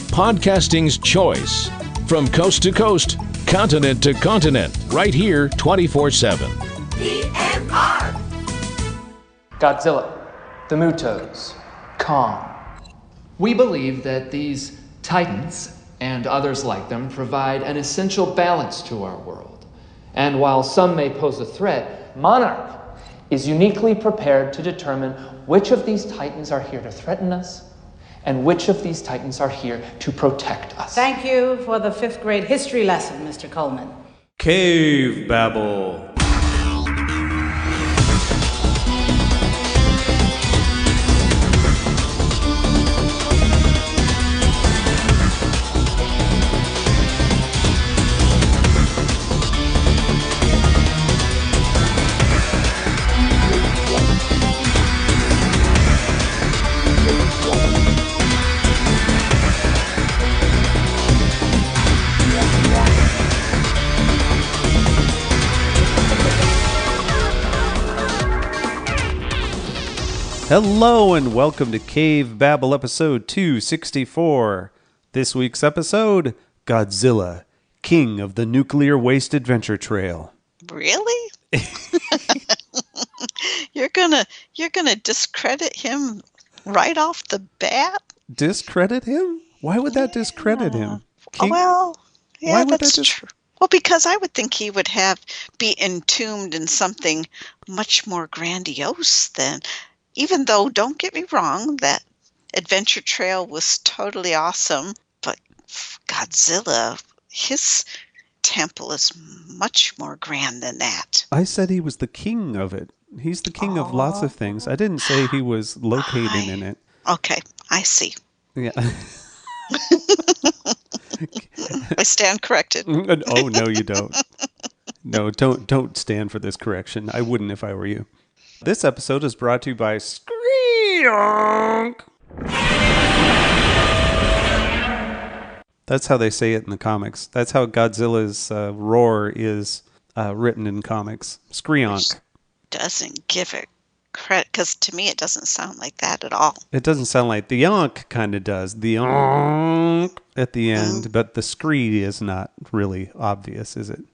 podcasting's choice. From coast to coast, continent to continent, right here 24/7. PMR. Godzilla, the Mutos, Kong. We believe that these titans and others like them provide an essential balance to our world. And while some may pose a threat, Monarch is uniquely prepared to determine which of these titans are here to threaten us and which of these titans are here to protect us. Thank you for the 5th grade history lesson, Mr. Coleman. Cavebabble. Hello and welcome to Cavebabble episode 264. This week's episode, Godzilla, King of the Nuclear Waste Adventure Trail. Really? You're gonna discredit him right off the bat? Discredit him? Why would that discredit him? Well, yeah, why would that's true. Well, because I would think he would be entombed in something much more grandiose than... Even though, don't get me wrong, that adventure trail was totally awesome, but Godzilla, his temple is much more grand than that. I said he was the king of it. He's the king of lots of things. I didn't say he was located in it. Okay, I see. Yeah. I stand corrected. Oh, no, you don't. No, don't stand for this correction. I wouldn't if I were you. This episode is brought to you by Skreeonk. That's how they say it in the comics. That's how Godzilla's roar is written in comics. Skreeonk. Doesn't give it credit, because to me it doesn't sound like that at all. It doesn't sound like the yonk kind of does. The yonk at the end, but the scree is not really obvious, is it?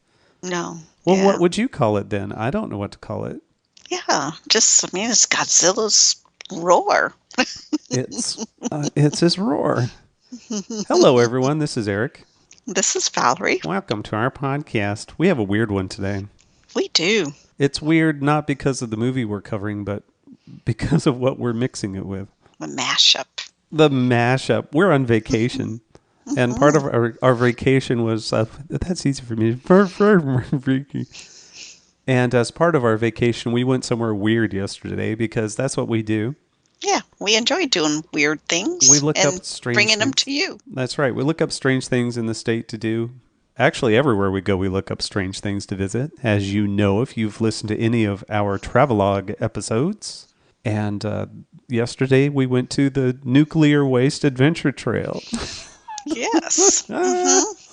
No. Well, yeah. What would you call it then? I don't know what to call it. Yeah, it's Godzilla's roar. It's his roar. Hello, everyone. This is Eric. This is Valerie. Welcome to our podcast. We have a weird one today. We do. It's weird not because of the movie we're covering, but because of what we're mixing it with. The mashup. The mashup. We're on vacation. And part of our vacation was... that's easy for me. And as part of our vacation, we went somewhere weird yesterday because that's what we do. Yeah, we enjoy doing weird things. We look up strange bringing things. them to you. That's right. We look up strange things in the state to do. Actually, everywhere we go, we look up strange things to visit. As you know, if you've listened to any of our travelogue episodes. And yesterday, we went to the Nuclear Waste Adventure Trail. Yes. Mm-hmm.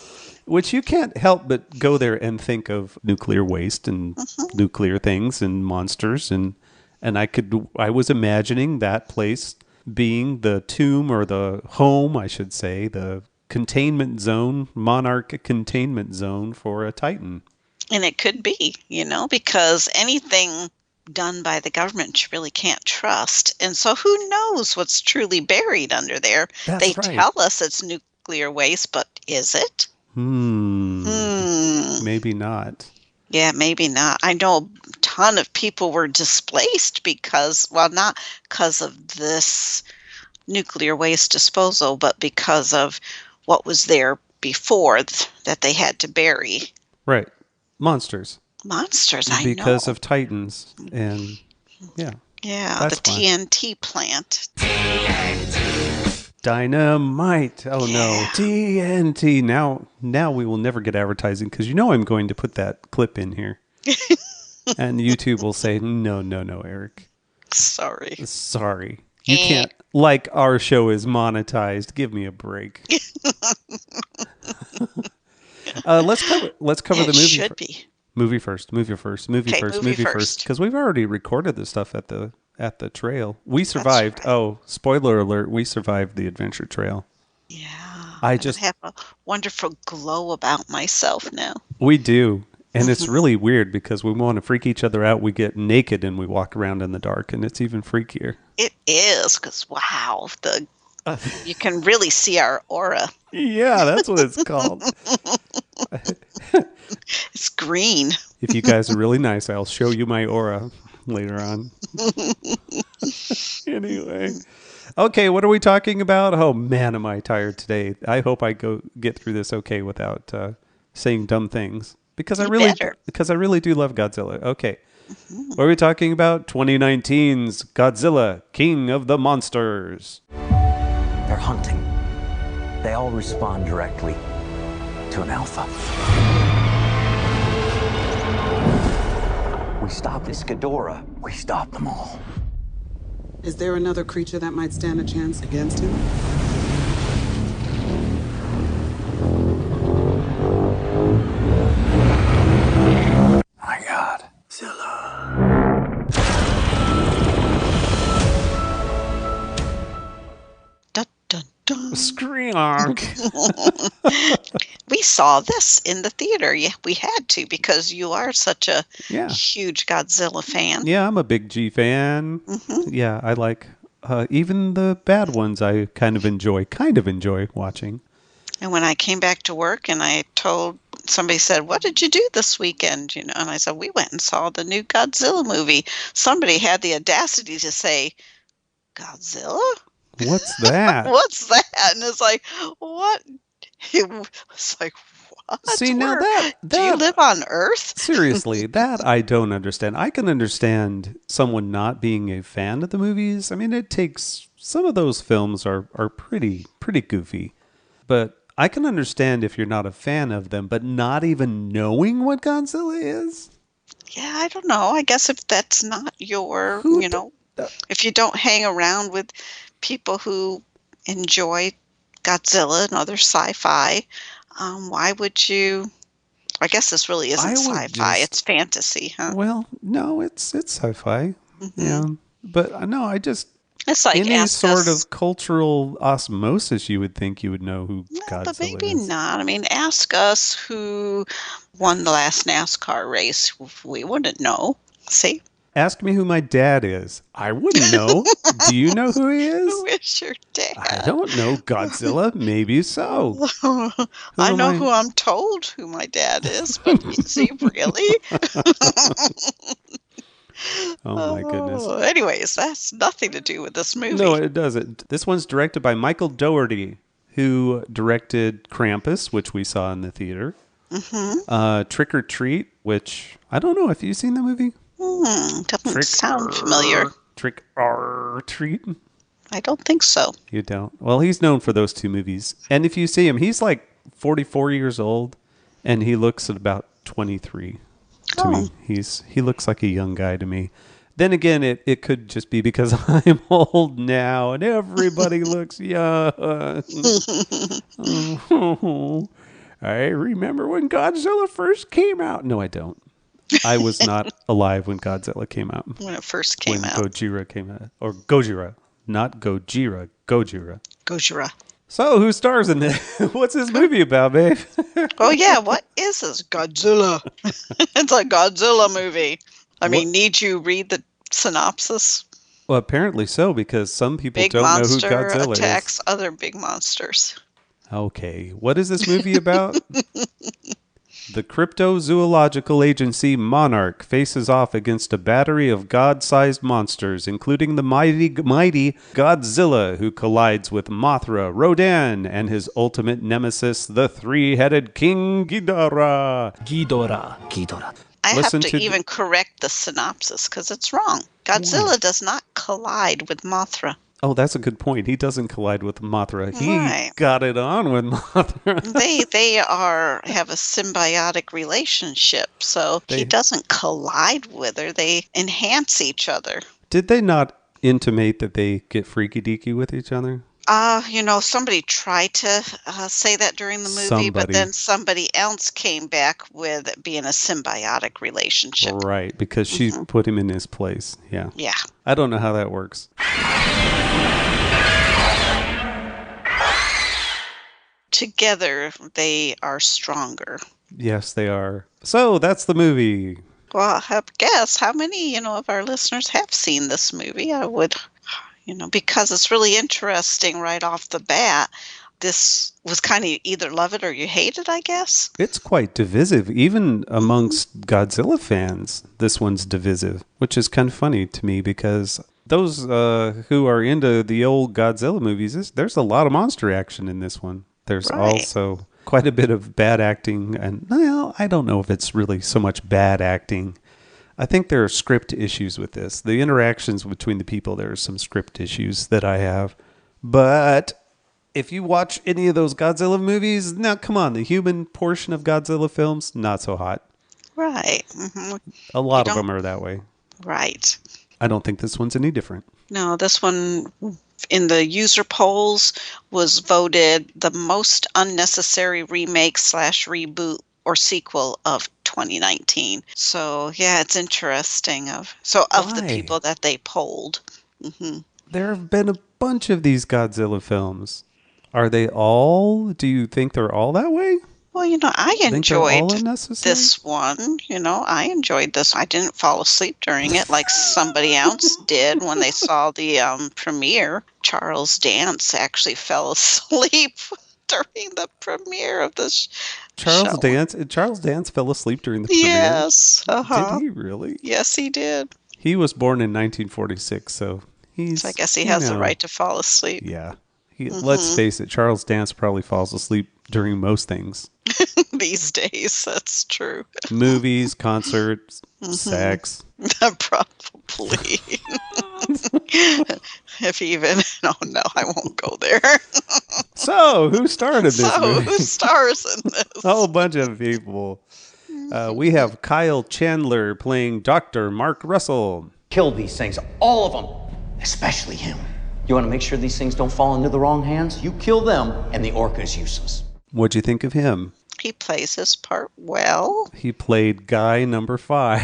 Which you can't help but go there and think of nuclear waste and nuclear things and monsters. And I was imagining that place being the tomb, or the home, I should say, the containment zone, monarch containment zone for a Titan. And it could be, because anything done by the government you really can't trust. And so who knows what's truly buried under there? That's they right. tell us it's nuclear waste, but is it? Maybe not. Yeah, maybe not. I know a ton of people were displaced not because of this nuclear waste disposal, but because of what was there before that they had to bury. Right. Monsters, I know. Because of Titans. And yeah. Yeah, the TNT plant. Dynamite. Oh no. TNT. Now we will never get advertising because I'm going to put that clip in here. And YouTube will say, no, Eric. Sorry. You can't, like our show is monetized. Give me a break. Let's cover the movie. Should be. Movie first. Movie first. Because we've already recorded the stuff at the trail. We survived. Right. Oh, spoiler alert! We survived the adventure trail. Yeah. I have a wonderful glow about myself now. We do. And it's really weird because we want to freak each other out. We get naked and we walk around in the dark, and it's even freakier. It is, because wow, you can really see our aura. Yeah, that's what it's called. It's green. If you guys are really nice, I'll show you my aura later on. Anyway. Okay, what are we talking about? Oh man, am I tired today. I hope I get through this okay without saying dumb things. Because I really do love Godzilla. Okay. What are we talking about? 2019's Godzilla, King of the Monsters. They're hunting. They all respond directly to an alpha. We stopped this Ghidorah. We stopped them all. Is there another creature that might stand a chance against him? My God. Dun, dun, dun. Skreeonk. We saw this in the theater. Yeah, we had to because you are such a huge Godzilla fan. Yeah, I'm a big G fan. Yeah, I like even the bad ones. I kind of enjoy watching. And when I came back to work and I told somebody said, "What did you do this weekend?" And I said, "We went and saw the new Godzilla movie." Somebody had the audacity to say, "Godzilla? What's that?" What's that? And it's like, what? It was like, what? See, now that do you live on Earth? Seriously, that I don't understand. I can understand someone not being a fan of the movies. I mean, it takes some of those films are pretty goofy, but I can understand if you're not a fan of them, but not even knowing what Godzilla is. Yeah, I don't know. I guess if that's not your, if you don't hang around with people who enjoy Godzilla and other sci-fi, why would you? I guess this really isn't sci-fi. It's fantasy, huh? Well, no, it's sci-fi. Yeah, but no, it's like any sort of cultural osmosis, you would think you would know who Godzilla but maybe is. not. I mean, ask us who won the last NASCAR race. We wouldn't know. See? Ask me who my dad is. I wouldn't know. Do you know who he is? Who is your dad? I don't know. Godzilla? Maybe so. I know who I'm told who my dad is, but is he really? Oh my goodness. Anyways, that's nothing to do with this movie. No, it doesn't. This one's directed by Michael Dougherty, who directed Krampus, which we saw in the theater. Trick or Treat, which I don't know if you've seen the movie. Doesn't sound familiar. Trick or Treat? I don't think so. You don't? Well, he's known for those two movies. And if you see him, he's like 44 years old, and he looks at about 23 to me. He looks like a young guy to me. Then again, it could just be because I'm old now, and everybody looks young. I remember when Godzilla first came out. No, I don't. I was not alive when Godzilla came out. When it first came out. When Gojira came out. Or Gojira. Not Gojira. Gojira. Gojira. So, who stars in it? What's this movie about, babe? Oh, yeah. What is this? Godzilla. It's a Godzilla movie. I mean, need you read the synopsis? Well, apparently so, because some people don't know who Godzilla is. Big monster attacks other big monsters. Okay. What is this movie about? The cryptozoological agency Monarch faces off against a battery of god-sized monsters, including the mighty Godzilla, who collides with Mothra, Rodan, and his ultimate nemesis, the three-headed King Ghidorah. Ghidorah. I have to even correct the synopsis because it's wrong. Godzilla does not collide with Mothra. Oh, that's a good point. He doesn't collide with Mothra. He got it on with Mothra. They have a symbiotic relationship, so he doesn't collide with her. They enhance each other. Did they not intimate that they get freaky deaky with each other? Somebody tried to say that during the movie, but then somebody else came back with it being a symbiotic relationship. Right, because she put him in his place. Yeah. Yeah. I don't know how that works. together they are stronger. Yes, they are. So that's the movie. Well, I guess how many, of our listeners have seen this movie? I would, because it's really interesting right off the bat. This was kind of either love it or you hate it, I guess. It's quite divisive. Even amongst Godzilla fans, this one's divisive, which is kind of funny to me because those who are into the old Godzilla movies, there's a lot of monster action in this one. There's also quite a bit of bad acting. And well, I don't know if it's really so much bad acting. I think there are script issues with this. The interactions between the people, there are some script issues that I have. But if you watch any of those Godzilla movies, now come on, the human portion of Godzilla films, not so hot. Right. A lot of them are that way. Right. I don't think this one's any different. No, this one in the user polls was voted the most unnecessary remake / reboot or sequel of 2019. So yeah, it's interesting. Of the people that they polled. There have been a bunch of these Godzilla films. Are they all? Do you think they're all that way? Well, I enjoyed this one. I enjoyed this. I didn't fall asleep during it like somebody else did when they saw the premiere. Charles Dance actually fell asleep during the premiere of this show. Charles Dance fell asleep during the premiere? Yes. Did he really? Yes, he did. He was born in 1946, so I guess he has the right to fall asleep. Yeah. Let's face it, Charles Dance probably falls asleep during most things. These days, that's true. Movies, concerts, sex. Probably. If even... No, I won't go there. So, who started this movie? Who stars in this? A whole bunch of people. We have Kyle Chandler playing Dr. Mark Russell. Kill these things, all of them, especially him. You want to make sure these things don't fall into the wrong hands? You kill them, and the orca is useless. What'd you think of him? He plays his part well. He played guy number 5.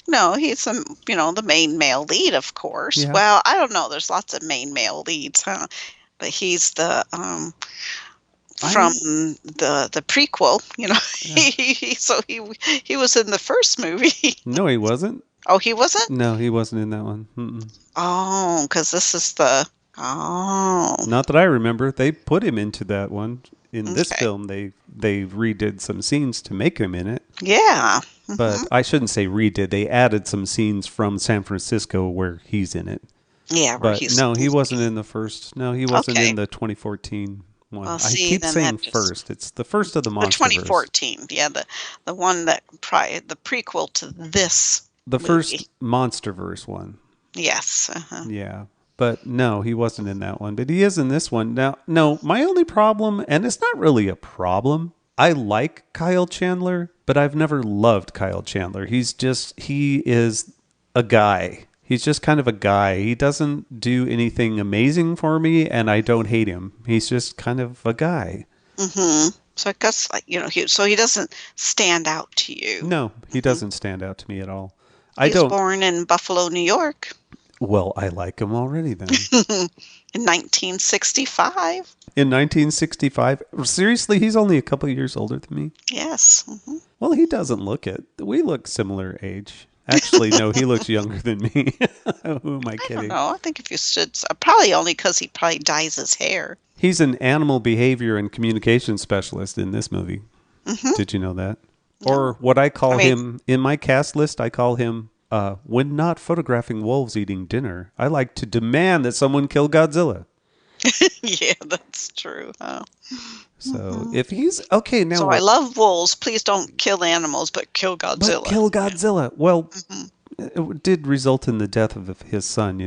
No, he's the main male lead, of course. Yeah. Well, I don't know. There's lots of main male leads, huh? But he's the from the prequel. Yeah. He was in the first movie. No, he wasn't. Oh, he wasn't? No, he wasn't in that one. Mm-mm. Oh, because this is the... Oh. Not that I remember. They put him into that one. In this film, they redid some scenes to make him in it. Yeah. But I shouldn't say redid. They added some scenes from San Francisco where he's in it. Yeah, but no, he wasn't in the first. No, he wasn't in the 2014 one. Well, I keep saying first. It's the first of the Monsterverse. The 2014, yeah, the one that the prequel to this. The first Monsterverse one. Yes. Yeah. But no, he wasn't in that one. But he is in this one. Now, no, my only problem, and it's not really a problem, I like Kyle Chandler, but I've never loved Kyle Chandler. He is a guy. He's just kind of a guy. He doesn't do anything amazing for me, and I don't hate him. He's just kind of a guy. Mm-hmm. So I guess, he doesn't stand out to you. No, he doesn't stand out to me at all. He was born in Buffalo, New York. Well, I like him already then. In 1965. In 1965? Seriously, he's only a couple of years older than me? Yes. Mm-hmm. Well, he doesn't look it. We look similar age. Actually, no, he looks younger than me. Who am I kidding? I don't know. I think if you stood... Probably only because he probably dyes his hair. He's an animal behavior and communication specialist in this movie. Mm-hmm. Did you know that? No. Or what I call him, in my cast list, I call him... when not photographing wolves eating dinner, I like to demand that someone kill Godzilla. Yeah, that's true. Huh? So if he's okay now, so I love wolves. Please don't kill animals, but kill Godzilla. But kill Godzilla. Yeah. Well, it did result in the death of his son.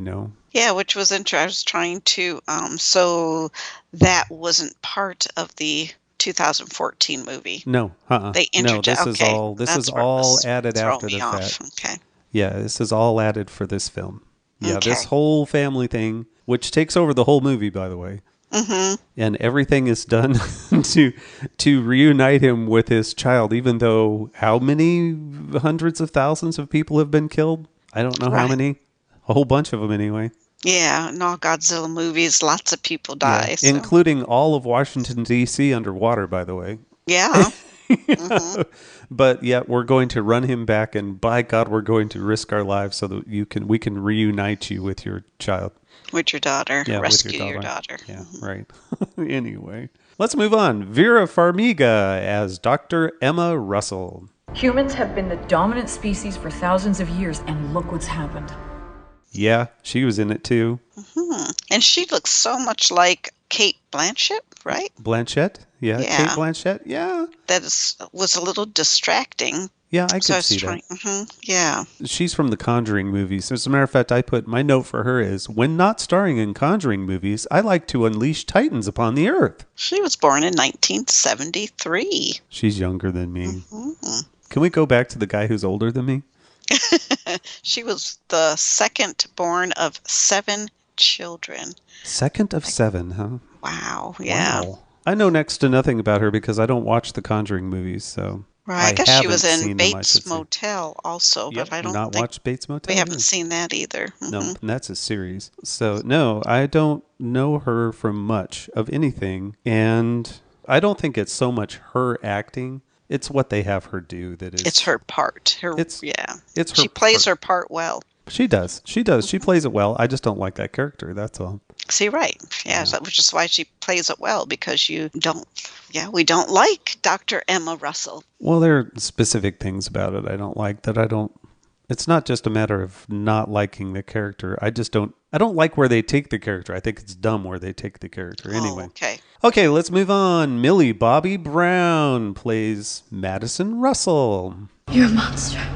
Yeah, which was interesting. I was trying to. So that wasn't part of the 2014 movie. No, They introduced. No, this is all added after the fact. Okay. Yeah, this is all added for this film. Yeah, this whole family thing, which takes over the whole movie, by the way. Mm-hmm. And everything is done to reunite him with his child, even though how many hundreds of thousands of people have been killed? I don't know how many. A whole bunch of them anyway. Yeah, in all Godzilla movies, lots of people die. Yeah, So. including all of Washington, D.C. underwater, by the way. Yeah. Mm-hmm. But yeah, we're going to run him back, and by God, we're going to risk our lives so that we can reunite you with your child. With your daughter. Yeah, Rescue with your daughter. Yeah, right. Anyway, let's move on. Vera Farmiga as Dr. Emma Russell. Humans have been the dominant species for thousands of years, and look what's happened. Yeah, she was in it too. Mm-hmm. And she looks so much like Kate Blanchett, right? Blanchett? Yeah, Yeah. Kate Blanchett? Yeah. That was a little distracting. Yeah, I could see that. Mm-hmm. Yeah. She's from the Conjuring movies. As a matter of fact, I put my note for her is, when not starring in Conjuring movies, I like to unleash titans upon the earth. She was born in 1973. She's younger than me. Mm-hmm. Can we go back to the guy who's older than me? She was the second born of 7 children. Second of 7, huh? Wow, yeah. Wow. I know next to nothing about her because I don't watch the Conjuring movies, so... Right, I guess she was haven't in seen them, I Bates should say. Motel also, Yep, but I don't not think watched Bates Motel. we haven't either. seen that either. Mm-hmm. No, and that's a series. So, no, I don't know her from much of anything, and I don't think it's so much her acting. It's what they have her do that is... It's her part. It's her She plays part. her part well. She does. She plays it well. I just don't like that character, that's all. See, right. Yeah, which is why she plays it well, because we don't like Dr. Emma Russell. Well, there are specific things about it I don't like that I don't... It's not just a matter of not liking the character. I don't like where they take the character. I think it's dumb where they take the character. Anyway. Oh, okay. Okay, let's move on. Millie Bobby Brown plays Madison Russell. You're a monster.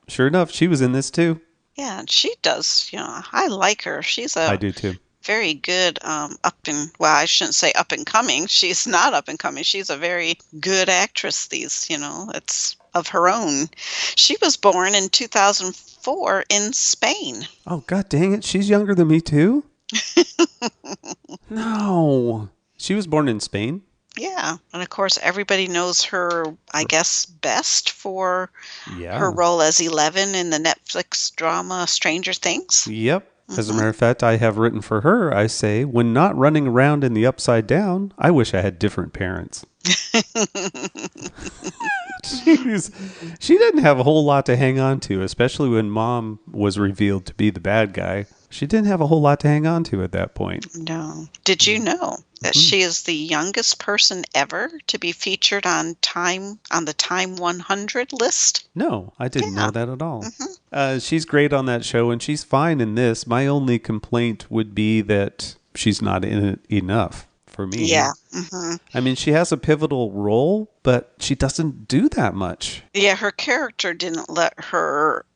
Sure enough, she was in this too. Yeah, and she does. I like her. She's I do too. Very good I shouldn't say up and coming. She's not up and coming. She's a very good actress. It's of her own. She was born in 2004 in Spain. Oh, God dang it. She's younger than me too? No. She was born in Spain? Yeah. And of course, everybody knows her, I guess, best for her role as 11 in the Netflix drama Stranger Things. Yep. As a matter of fact, I have written for her, I say, when not running around in the upside down, I wish I had different parents. She didn't have a whole lot to hang on to, especially when Mom was revealed to be the bad guy. She didn't have a whole lot to hang on to at that point. No. Did you know that she is the youngest person ever to be featured on the Time 100 list? No, I didn't know that at all. She's great on that show, and she's fine in this. My only complaint would be that she's not in it enough for me. Yeah. I mean, she has a pivotal role, but she doesn't do that much. Yeah, her character didn't let her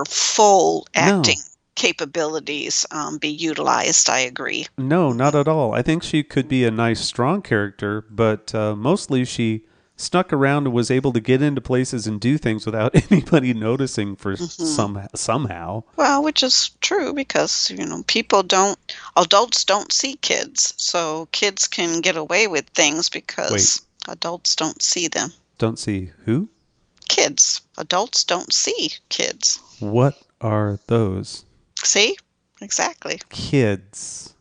full acting capabilities be utilized. I agree. No, not at all. I think she could be a nice, strong character, but mostly she snuck around and was able to get into places and do things without anybody noticing for somehow. Well, which is true because, adults don't see kids. So kids can get away with things because adults don't see them. Don't see who? Kids. Adults don't see kids. What are those? See? Exactly. Kids.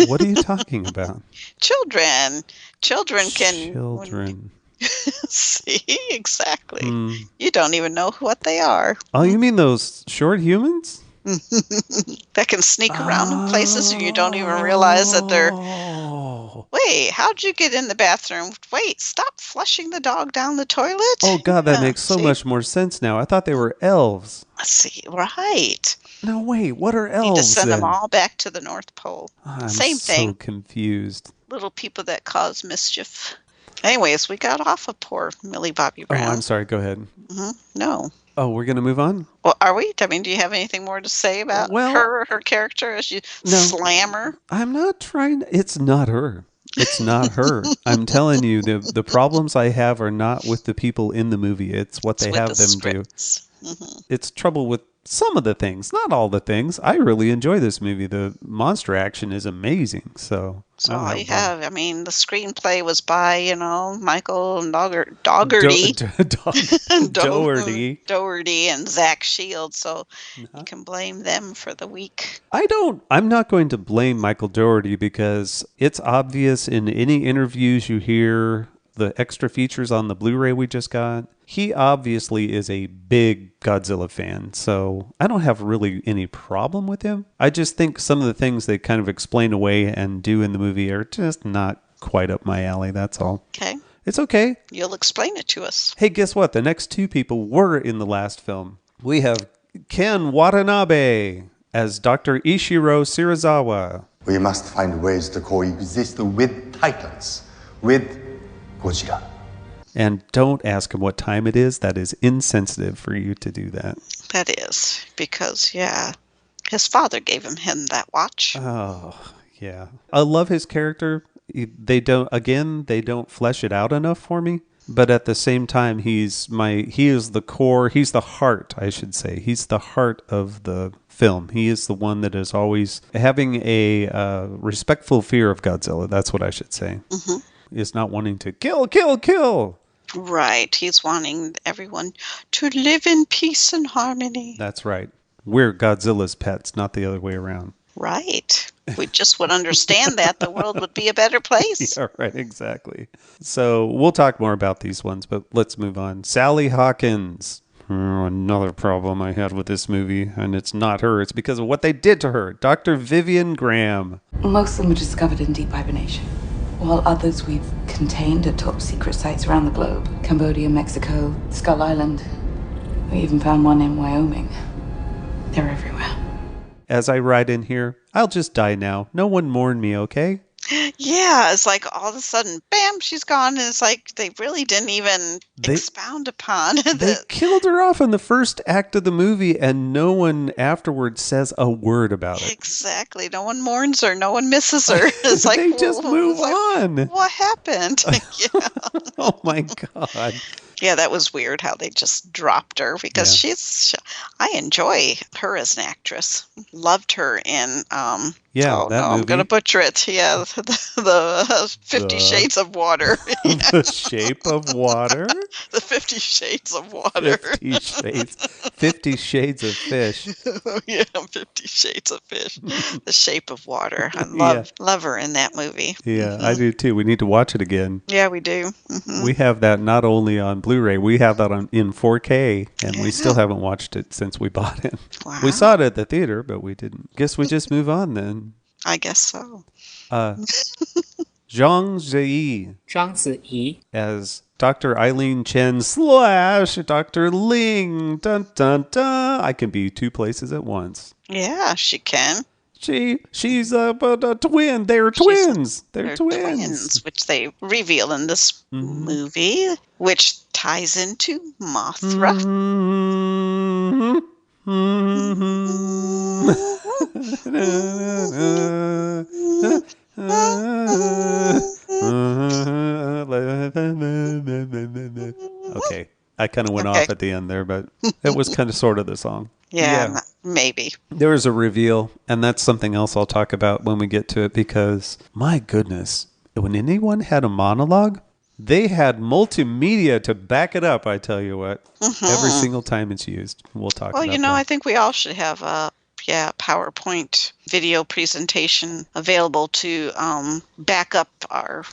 What are you talking about? Children. Children can... Children. See? Exactly. You don't even know what they are. Oh, you mean those short humans? That can sneak around in places and you don't even realize that they're... Wait, how'd you get in the bathroom? Wait, stop flushing the dog down the toilet. Oh, God, that makes so much more sense now. I thought they were elves. See, right. No, wait, what are elves? You just send them all back to the North Pole. Same thing. I'm so confused. Little people that cause mischief. Anyways, we got off of poor Millie Bobby Brown. Oh, I'm sorry. Go ahead. No. Oh, we're going to move on? Well, are we? I mean, do you have anything more to say about her character as you slam her? I'm not trying. It's not her. It's not her. I'm telling you, the problems I have are not with the people in the movie. It's what they have them do. It's trouble with some of the things, not all the things. I really enjoy this movie. The monster action is amazing. So So all you have, I mean, the screenplay was by, Michael Dougherty. Dougherty and Zach Shields, so you can blame them for the week. I'm not going to blame Michael Dougherty because it's obvious in any interviews you hear, the extra features on the Blu-ray we just got, he obviously is a big Godzilla fan, so I don't have really any problem with him. I just think some of the things they kind of explain away and do in the movie are just not quite up my alley, that's all. Okay. It's okay. You'll explain it to us. Hey, guess what? The next two people were in the last film. We have Ken Watanabe as Dr. Ishiro Shirazawa. We must find ways to coexist with Titans, with Godzilla. And don't ask him what time it is. That is insensitive for you to do that. That is, because, his father gave him that watch. Oh, yeah. I love his character. They don't flesh it out enough for me. But at the same time, he is the core, he's the heart, I should say. He's the heart of the film. He is the one that is always having a respectful fear of Godzilla. That's what I should say. Mm-hmm. Is not wanting to kill. Right. He's wanting everyone to live in peace and harmony. That's right. We're Godzilla's pets, not the other way around. Right. If we just would understand that, the world would be a better place. Yeah, right. Exactly. So we'll talk more about these ones, but let's move on. Sally Hawkins. Another problem I had with this movie, and it's not her. It's because of what they did to her. Dr. Vivian Graham. Most of them were discovered in deep hibernation, while others we've contained at top secret sites around the globe. Cambodia, Mexico, Skull Island. We even found one in Wyoming. They're everywhere. As I ride in here, I'll just die now. No one mourn me, okay? Yeah, it's like all of a sudden, bam, she's gone. And it's like they really didn't even expound upon They killed her off in the first act of the movie, and no one afterwards says a word about it. Exactly. No one mourns her. No one misses her. It's like they just move on. What happened? Yeah. Oh, my God. Yeah, that was weird how they just dropped her because I enjoy her as an actress. Loved her in, that movie. I'm going to butcher it. Yeah, the 50 Shades of Water. The Shape of Water? The 50 Shades of Water. 50 Shades of Fish. Yeah, 50 Shades of Fish. The Shape of Water. I love her in that movie. Yeah, I do too. We need to watch it again. Yeah, we do. Mm-hmm. We have that not only on Blu-ray, we have that in 4K, and we still haven't watched it since we bought it. Wow. We saw it at the theater, but we didn't. Guess we just move on then. I guess so. Zhang Ziyi as Dr. Eileen Chen / Dr. Ling. Dun, dun, dun. I can be two places at once. Yeah, she can. She's a twin. They're twins. They're twins. Which they reveal in this movie, which ties into Mothra. Okay, I kind of went off at the end there, but it was kind of sort of the song. Yeah, maybe. There was a reveal, and that's something else I'll talk about when we get to it, because, my goodness, when anyone had a monologue, they had multimedia to back it up, I tell you what. Mm-hmm. Every single time it's used. We'll talk about that. I think we all should have a PowerPoint video presentation available to back up our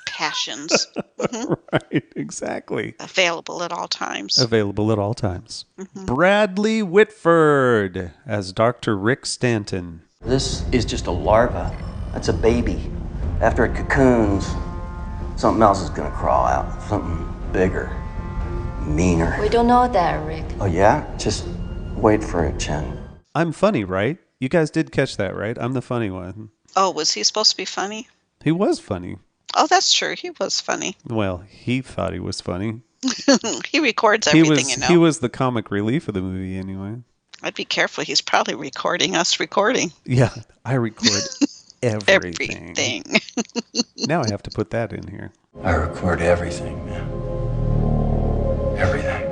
passions. Mm-hmm. Right, exactly. Available at all times. Mm-hmm. Bradley Whitford as Dr. Rick Stanton. This is just a larva. That's a baby. After it cocoons, something else is going to crawl out. Something bigger, meaner. We don't know that, Rick. Oh, yeah? Just wait for it, Chen. I'm funny, right? You guys did catch that, right? I'm the funny one. Oh, was he supposed to be funny? He was funny. Oh, that's true. He was funny. Well, he thought he was funny. He records everything, He was the comic relief of the movie anyway. I'd be careful. He's probably recording us recording. Yeah, I record everything. Now I have to put that in here. I record everything, man. Everything.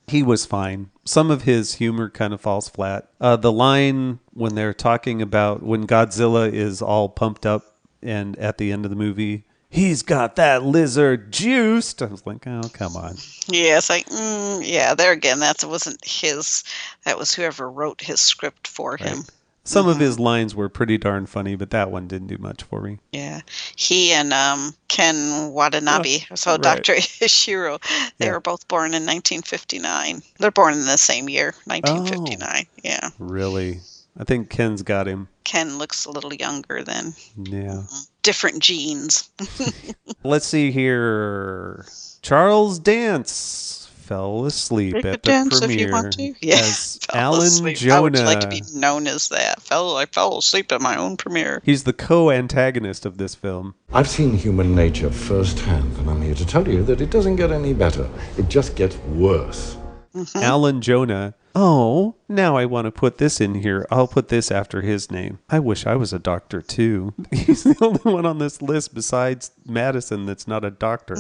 He was fine. Some of his humor kind of falls flat. The line when they're talking about when Godzilla is all pumped up And at the end of the movie, he's got that lizard juiced. I was like, oh, come on. Yeah, it's like, yeah, there again, that wasn't his. That was whoever wrote his script for him. Some of his lines were pretty darn funny, but that one didn't do much for me. Yeah. He and Ken Watanabe, so Dr. Ishiro, they were both born in 1959. They're born in the same year, 1959. Yeah. Really? I think Ken's got him. Ken looks a little younger than. Yeah. Different genes. Let's see here. Charles Dance fell asleep at the Dance premiere if you want to. Yeah. as Alan asleep. Jonah. I would like to be known as that. I fell asleep at my own premiere. He's the co-antagonist of this film. I've seen human nature firsthand, and I'm here to tell you that it doesn't get any better. It just gets worse. Alan Jonah. Oh, now I want to put this in here. I'll put this after his name. I wish I was a doctor, too. He's the only one on this list besides Madison that's not a doctor.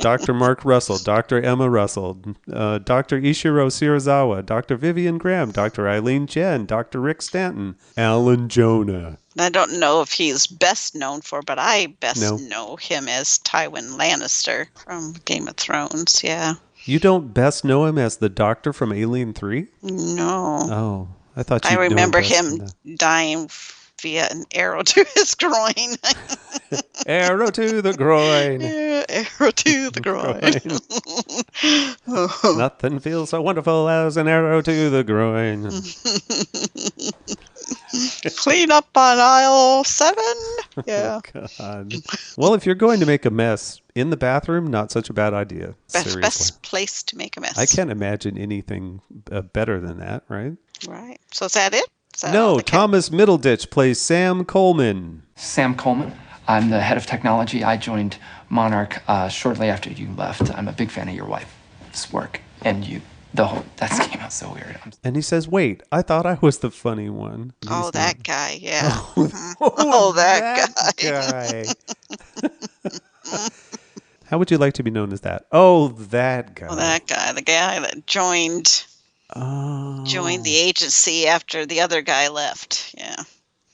Dr. Mark Russell, Dr. Emma Russell, Dr. Ishiro Shirazawa, Dr. Vivian Graham, Dr. Eileen Chen, Dr. Rick Stanton, Alan Jonah. I don't know if he's best known for, but I best know him as Tywin Lannister from Game of Thrones, yeah. You don't best know him as the doctor from Alien 3? No. Oh, I thought you I remember know him dying via an arrow to his groin. Arrow to the groin. Yeah, arrow to the groin. Nothing feels so wonderful as an arrow to the groin. Clean up on aisle 7. Yeah. Oh, God. Well, if you're going to make a mess in the bathroom, not such a bad idea. Best place to make a mess. I can't imagine anything better than that, right? Right. So is that it? No, Thomas Middleditch plays Sam Coleman. Sam Coleman. I'm the head of technology. I joined Monarch shortly after you left. I'm a big fan of your wife's work and you. That came out so weird. And he says, wait, I thought I was the funny one. Oh, that guy, yeah. That guy. How would you like to be known as that? Oh, that guy. Oh, that guy. The guy that joined the agency after the other guy left. Yeah.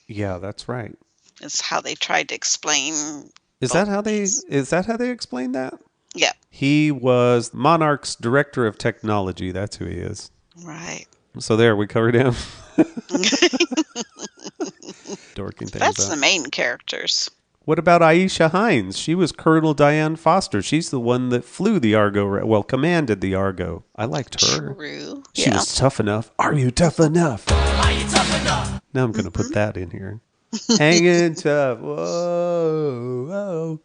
Yeah, that's right. It's how they tried to explain. Is that how they explained that? Yeah. He was Monarch's director of technology. That's who he is. Right. So there, we covered him. Dorking things That's up. the main characters. What about Aisha Hines? She was Colonel Diane Foster. She's the one that flew the Argo, commanded the Argo. I liked her. True. She was tough enough. Are you tough enough? Are you tough enough? Now I'm going to put that in here. Hanging tough. Whoa, whoa.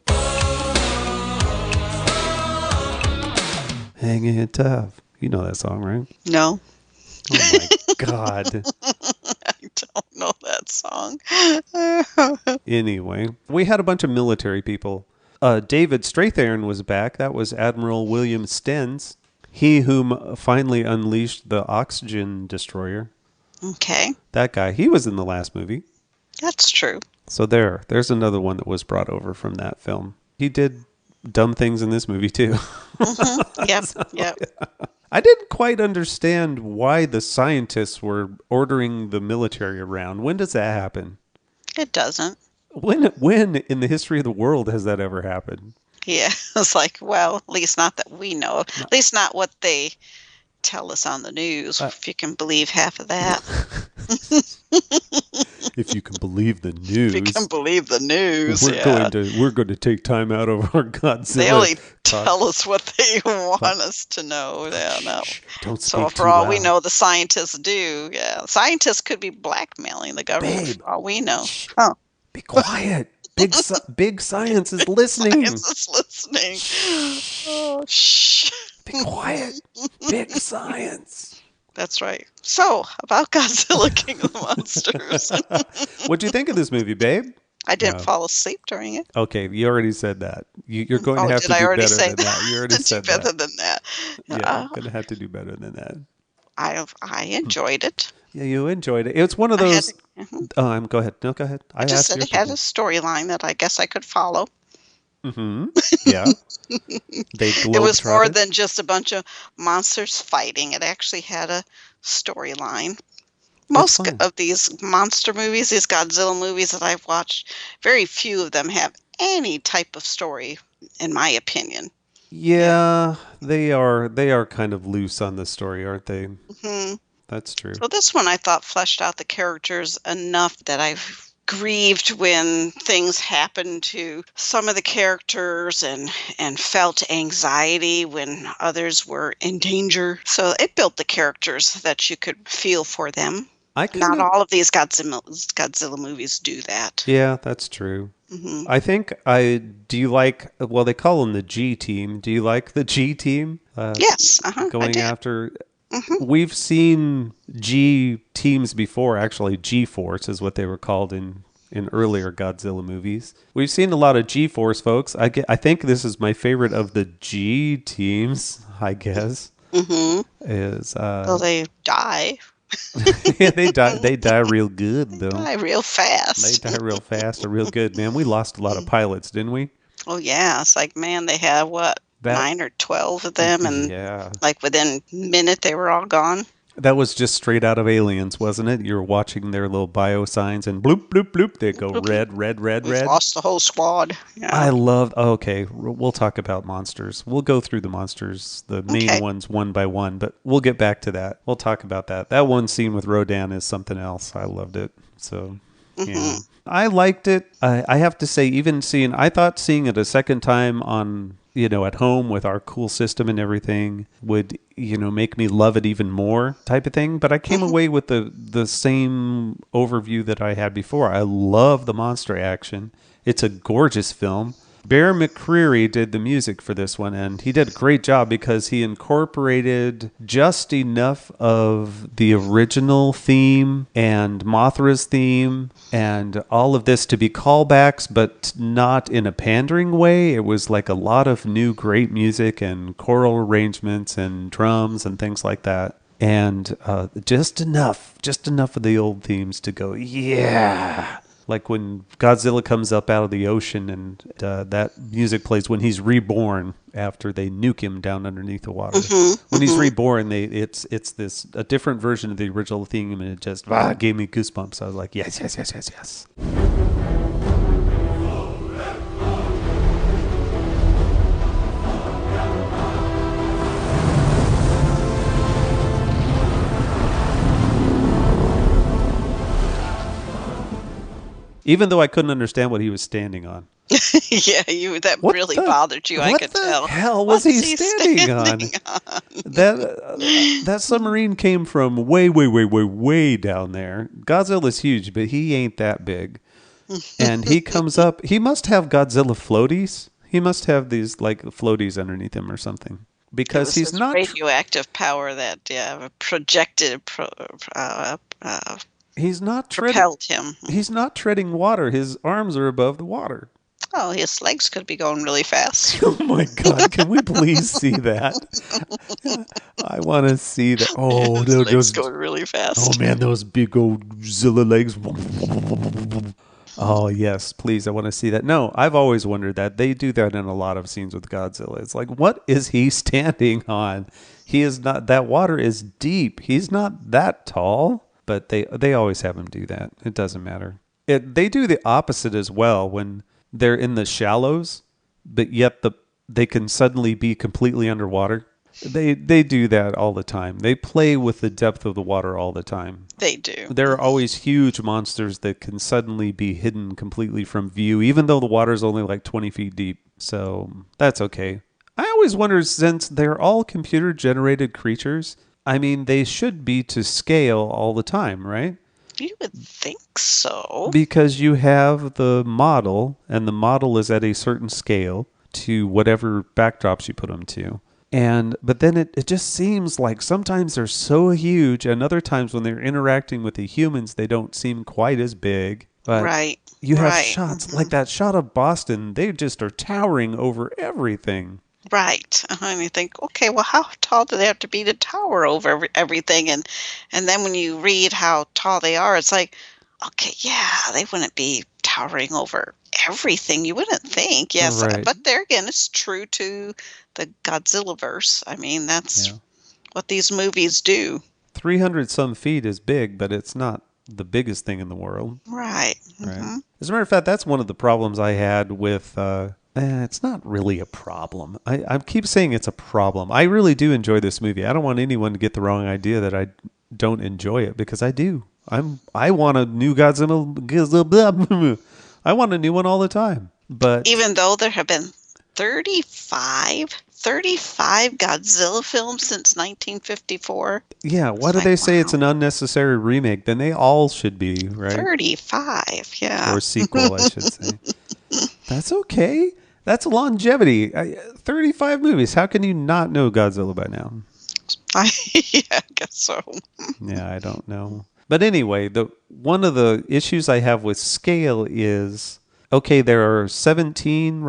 Hanging tough. You know that song, right? No. Oh my God. I don't know that song. Anyway, we had a bunch of military people. David Strathairn was back. That was Admiral William Stenz. He whom finally unleashed the oxygen destroyer. Okay. That guy. He was in the last movie. That's true. So there's another one that was brought over from that film. He did dumb things in this movie too. Yep. I didn't quite understand why the scientists were ordering the military around. When does that happen? It doesn't. When in the history of the world has that ever happened? Yeah, it's like, well, at least not that we know. At least not what they tell us on the news, if you can believe half of that. If you can believe the news. If you can believe the news, we're going to take time out of our Godzilla. They only tell us what they want us to know. Yeah, no. Don't so for all we know, the scientists do. Yeah, scientists could be blackmailing the government. Babe, for all we know. Oh. Be quiet. Big science is listening. Science is listening. Oh, shh. Be quiet. Big science. That's right. So, about Godzilla King of the Monsters. What'd you think of this movie, babe? I didn't fall asleep during it. Okay, you already said that. You're going to have to do better than that. You already said better than that. Yeah, going to have to do better than that. I enjoyed it. Yeah, you enjoyed it. It's one of those. Go ahead. No, go ahead. I just said it had a storyline that I guess I could follow. Mm-hmm. Yeah. It was more than just a bunch of monsters fighting. It actually had a storyline. Most fine. of these monster movies, these Godzilla movies that I've watched, very few of them have any type of story, in my opinion. Yeah, they are kind of loose on the story, aren't they? Hmm. That's true. So this one I thought fleshed out the characters enough that I've grieved when things happened to some of the characters and felt anxiety when others were in danger. So it built the characters that you could feel for them. Not all of these Godzilla movies do that. Yeah, that's true. Hmm. I think do you like, well, they call them the G team. Do you like the G team? Yes. Going after, we've seen G teams before, actually G-Force is what they were called in earlier Godzilla movies. We've seen a lot of G-Force folks. I think this is my favorite of the G teams, I guess. Is well, they die. Yeah, they die real good though. Die real fast. They die real fast or real good, man. We lost a lot of pilots, didn't we? Oh yeah, it's like, man, they had what, 9 or 12 of them, and like within a minute they were all gone. That was just straight out of Aliens, wasn't it? You were watching their little bio signs and bloop, bloop, bloop. They go red, red, red, We've red. lost the whole squad. Yeah. I love, okay, we'll talk about monsters. We'll go through the monsters, the main ones one by one, but we'll get back to that. We'll talk about that. That one scene with Rodan is something else. I loved it. So, yeah. I liked it. I have to say, I thought seeing it a second time on, at home with our cool system and everything would, make me love it even more type of thing. But I came away with the same overview that I had before. I love the monster action. It's a gorgeous film. Bear McCreary did the music for this one, and he did a great job because he incorporated just enough of the original theme and Mothra's theme and all of this to be callbacks, but not in a pandering way. It was like a lot of new great music and choral arrangements and drums and things like that. And just enough of the old themes to go, yeah. Like when Godzilla comes up out of the ocean and that music plays when he's reborn after they nuke him down underneath the water. When he's reborn, it's a different version of the original theme, and it just gave me goosebumps. I was like, yes, yes, yes, yes, yes. Even though I couldn't understand what he was standing on. Yeah, that really bothered you, I could tell. What the hell was he standing on? That submarine came from way, way, way, way, way down there. Godzilla's huge, but he ain't that big. And he comes up. He must have Godzilla floaties. He must have these like floaties underneath him or something. Because he's not radioactive power that projected. He's not propelled him. He's not treading water. His arms are above the water. Oh, his legs could be going really fast. Oh my God! Can we please see that? I want to see that. Oh, his legs going really fast. Oh man, those big old Zilla legs. Oh yes, please! I want to see that. No, I've always wondered that. They do that in a lot of scenes with Godzilla. It's like, what is he standing on? He is not. That water is deep. He's not that tall. But they always have him do that. It doesn't matter. They do the opposite as well when they're in the shallows, but yet they can suddenly be completely underwater. They do that all the time. They play with the depth of the water all the time. They do. There are always huge monsters that can suddenly be hidden completely from view, even though the water is only like 20 feet deep. So that's okay. I always wonder, since they're all computer-generated creatures, I mean, they should be to scale all the time, right? You would think so. Because you have the model, and the model is at a certain scale to whatever backdrops you put them to. But then it just seems like sometimes they're so huge, and other times when they're interacting with the humans, they don't seem quite as big. But right. You have shots, like that shot of Boston, they just are towering over everything. Right. And you think, okay, well, how tall do they have to be to tower over everything? And then when you read how tall they are, it's like, okay, yeah, they wouldn't be towering over everything. You wouldn't think. Yes. Right. But there again, it's true to the Godzilla verse. I mean, that's what these movies do. 300 some feet is big, but it's not the biggest thing in the world. Right. Right. As a matter of fact, that's one of the problems I had with. It's not really a problem. I keep saying it's a problem. I really do enjoy this movie. I don't want anyone to get the wrong idea that I don't enjoy it, because I do. I want a new Godzilla. I want a new one all the time. But even though there have been 35 Godzilla films since 1954. Yeah, why do they say it's an unnecessary remake? Then they all should be, right? 35, yeah. Or sequel, I should say. That's okay. That's longevity. 35 movies. How can you not know Godzilla by now? Yeah, I guess so. Yeah, I don't know. But anyway, one of the issues I have with scale is, okay, there are 17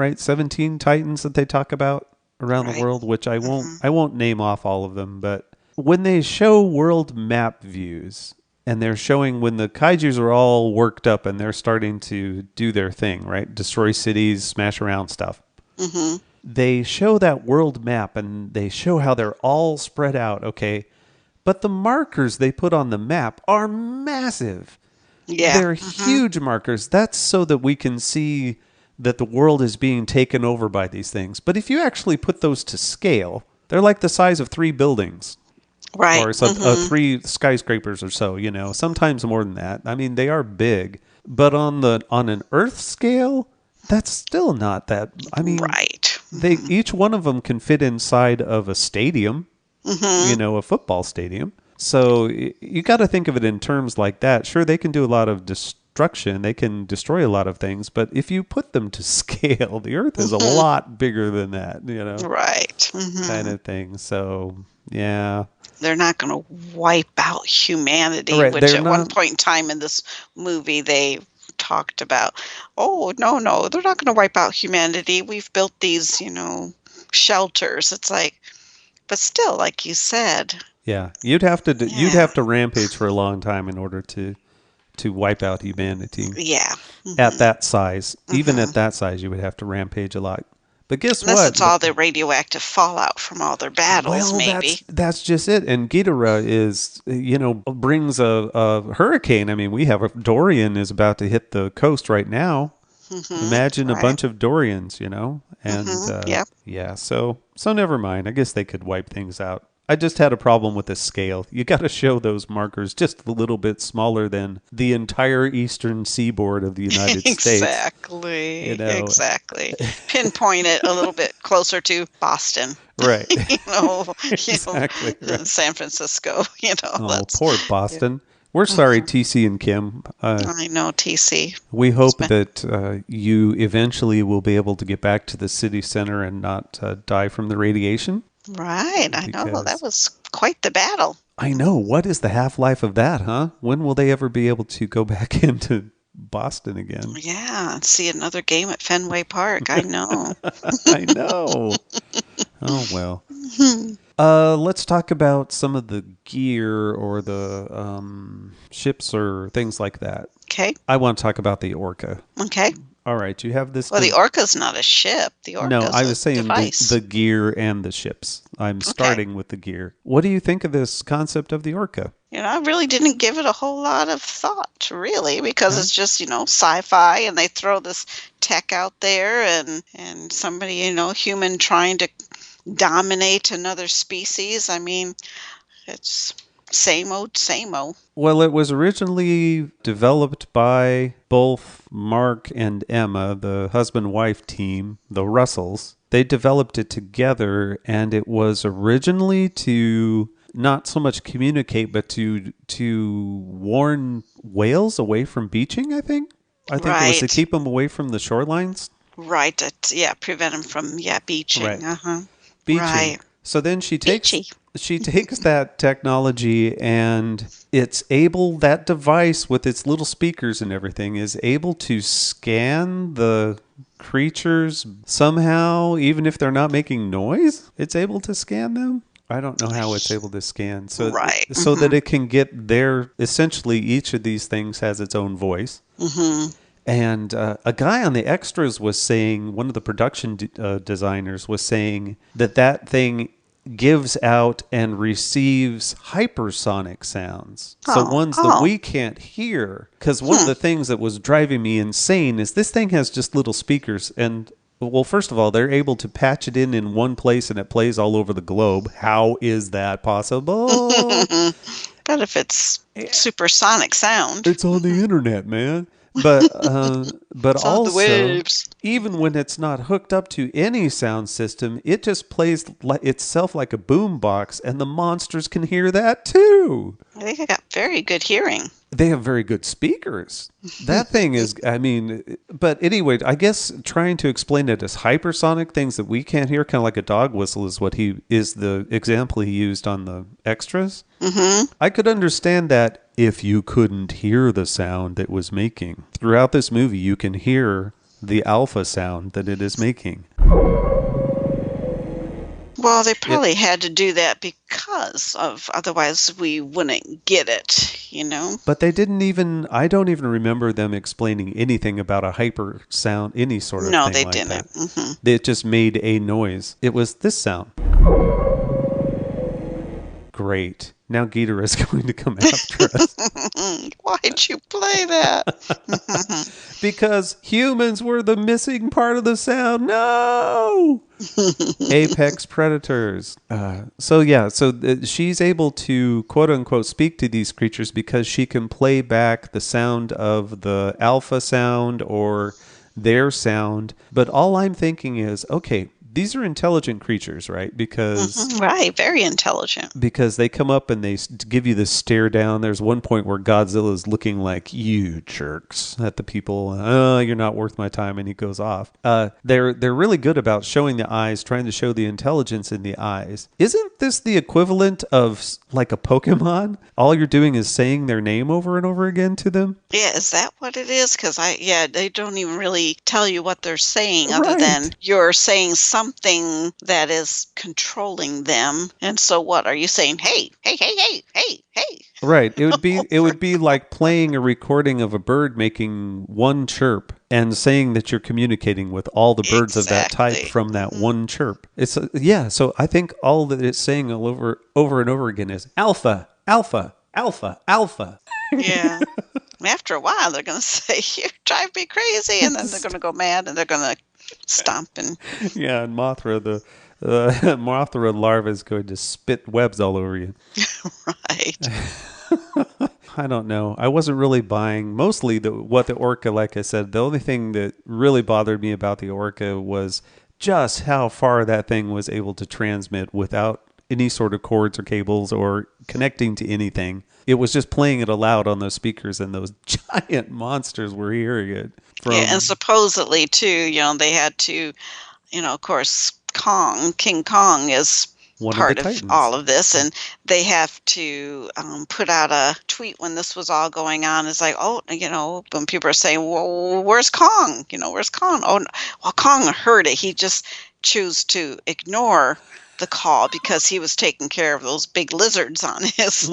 Titans that they talk about around the world, which I won't name off all of them, but when they show world map views and they're showing when the kaijus are all worked up and they're starting to do their thing, right? Destroy cities, smash around stuff. Mm-hmm. They show that world map and they show how they're all spread out, okay? But the markers they put on the map are massive. Yeah. They're huge markers. That's so that we can see that the world is being taken over by these things. But if you actually put those to scale, they're like the size of 3 buildings. Right. Or 3 skyscrapers or so, sometimes more than that. I mean, they are big. But on an Earth scale, that's still not that. I mean, right. Each one of them can fit inside of a stadium, a football stadium. So you got to think of it in terms like that. Sure, they can do a lot of destruction. They can destroy a lot of things. But if you put them to scale, the Earth is a lot bigger than that, Right. Kind of thing. So, yeah. They're not going to wipe out humanity, right, which at one point in time in this movie they talked about. Oh, no, they're not going to wipe out humanity. We've built these, shelters. It's like, but still, like you said. Yeah, you'd have to rampage for a long time in order to wipe out humanity. Yeah. At that size. Even at that size, you would have to rampage a lot. But guess Unless what? it's all the radioactive fallout from all their battles, maybe. That's just it. And Ghidorah is, brings a hurricane. I mean, we have Dorian is about to hit the coast right now. Imagine a bunch of Dorians, and yeah. So never mind. I guess they could wipe things out. I just had a problem with the scale. You got to show those markers just a little bit smaller than the entire eastern seaboard of the United States. Exactly. Pinpoint it a little bit closer to Boston. Right. Exactly. Right. San Francisco. Poor Boston. We're sorry, TC and Kim. I know, TC. We hope that you eventually will be able to get back to the city center and not die from the radiation. Right, I know. That was quite the battle. I know. What is the half-life of that, huh? When will they ever be able to go back into Boston again? Yeah, and see another game at Fenway Park. I know. I know. Oh, well. Let's talk about some of the gear or the ships or things like that. Okay. I want to talk about the Orca. Okay. All right, you have this. Well, the Orca's not a ship. The Orca's I was saying device. the gear and the ships. I'm starting with the gear. What do you think of this concept of the Orca? I really didn't give it a whole lot of thought, really, because it's just, sci-fi, and they throw this tech out there, and somebody, human trying to dominate another species. I mean, it's same old, same old. Well, it was originally developed by both Mark and Emma, the husband-wife team, the Russells. They developed it together, and it was originally to not so much communicate, but to warn whales away from beaching, I think. I think it was to keep them away from the shorelines. Right. Prevent them from, beaching. Right. Beaching. Right. So then she takes that technology, and that device with its little speakers and everything is able to scan the creatures somehow, even if they're not making noise. It's able to scan them. I don't know how it's able to scan. So that it can get essentially each of these things has its own voice. Mm-hmm. And a guy on the extras was saying, one of the production designers was saying that thing gives out and receives hypersonic sounds. So ones that we can't hear. Because one of the things that was driving me insane is this thing has just little speakers. And, well, first of all, they're able to patch it in one place and it plays all over the globe. How is that possible? But if it's supersonic sound. It's on the internet, man. But it's also, on the waves. Even when it's not hooked up to any sound system, it just plays itself like a boombox, and the monsters can hear that too. They got very good hearing. They have very good speakers. That thing is, I mean, but anyway, I guess trying to explain it as hypersonic things that we can't hear, kind of like a dog whistle is what he is the example he used on the extras. Mm-hmm. I could understand that if you couldn't hear the sound it was making. Throughout this movie, you can hear the alpha sound that it is making. Well, they probably had to do that because of, otherwise we wouldn't get it, you know? But they didn't even, I don't even remember them explaining anything about a hyper sound, any sort of thing like that. No, they didn't. Mm-hmm. It just made a noise. It was this sound. Great. Now Ghidorah is going to come after us. Why'd you play that? Because humans were the missing part of the sound. No! Apex predators. So she's able to, quote unquote, speak to these creatures because she can play back the sound of the alpha sound or their sound. But all I'm thinking is, okay, these are intelligent creatures, right? Because right, very intelligent. Because they come up and they give you this stare down. There's one point where Godzilla is looking like, you jerks, at the people. Oh, you're not worth my time, and he goes off. They're really good about showing the eyes, trying to show the intelligence in the eyes. Isn't this the equivalent of like a Pokemon? All you're doing is saying their name over and over again to them? Yeah, is that what it is? Because they don't even really tell you what they're saying other than you're saying something that is controlling them. And so what are you saying? Hey, hey, hey, hey, hey, hey. Right. It would be like playing a recording of a bird making one chirp and saying that you're communicating with all the birds of that type from that one chirp. It's so I think all that it's saying over and over again is alpha, alpha, alpha, alpha. Yeah. After a while, they're going to say, you drive me crazy. And then they're going to go mad and they're going to stomp. And Mothra, the Mothra larva is going to spit webs all over you. Right. I don't know. I wasn't really buying mostly what the orca, like I said, the only thing that really bothered me about the orca was just how far that thing was able to transmit without any sort of cords or cables or connecting to anything. It was just playing it aloud on those speakers, and those giant monsters were hearing it. And supposedly, too, they had to, of course, King Kong is part of all of this, and they have to put out a tweet when this was all going on. It's like, when people are saying, well, where's Kong? Where's Kong? Oh, well, Kong heard it. He just chose to ignore the call because he was taking care of those big lizards on his.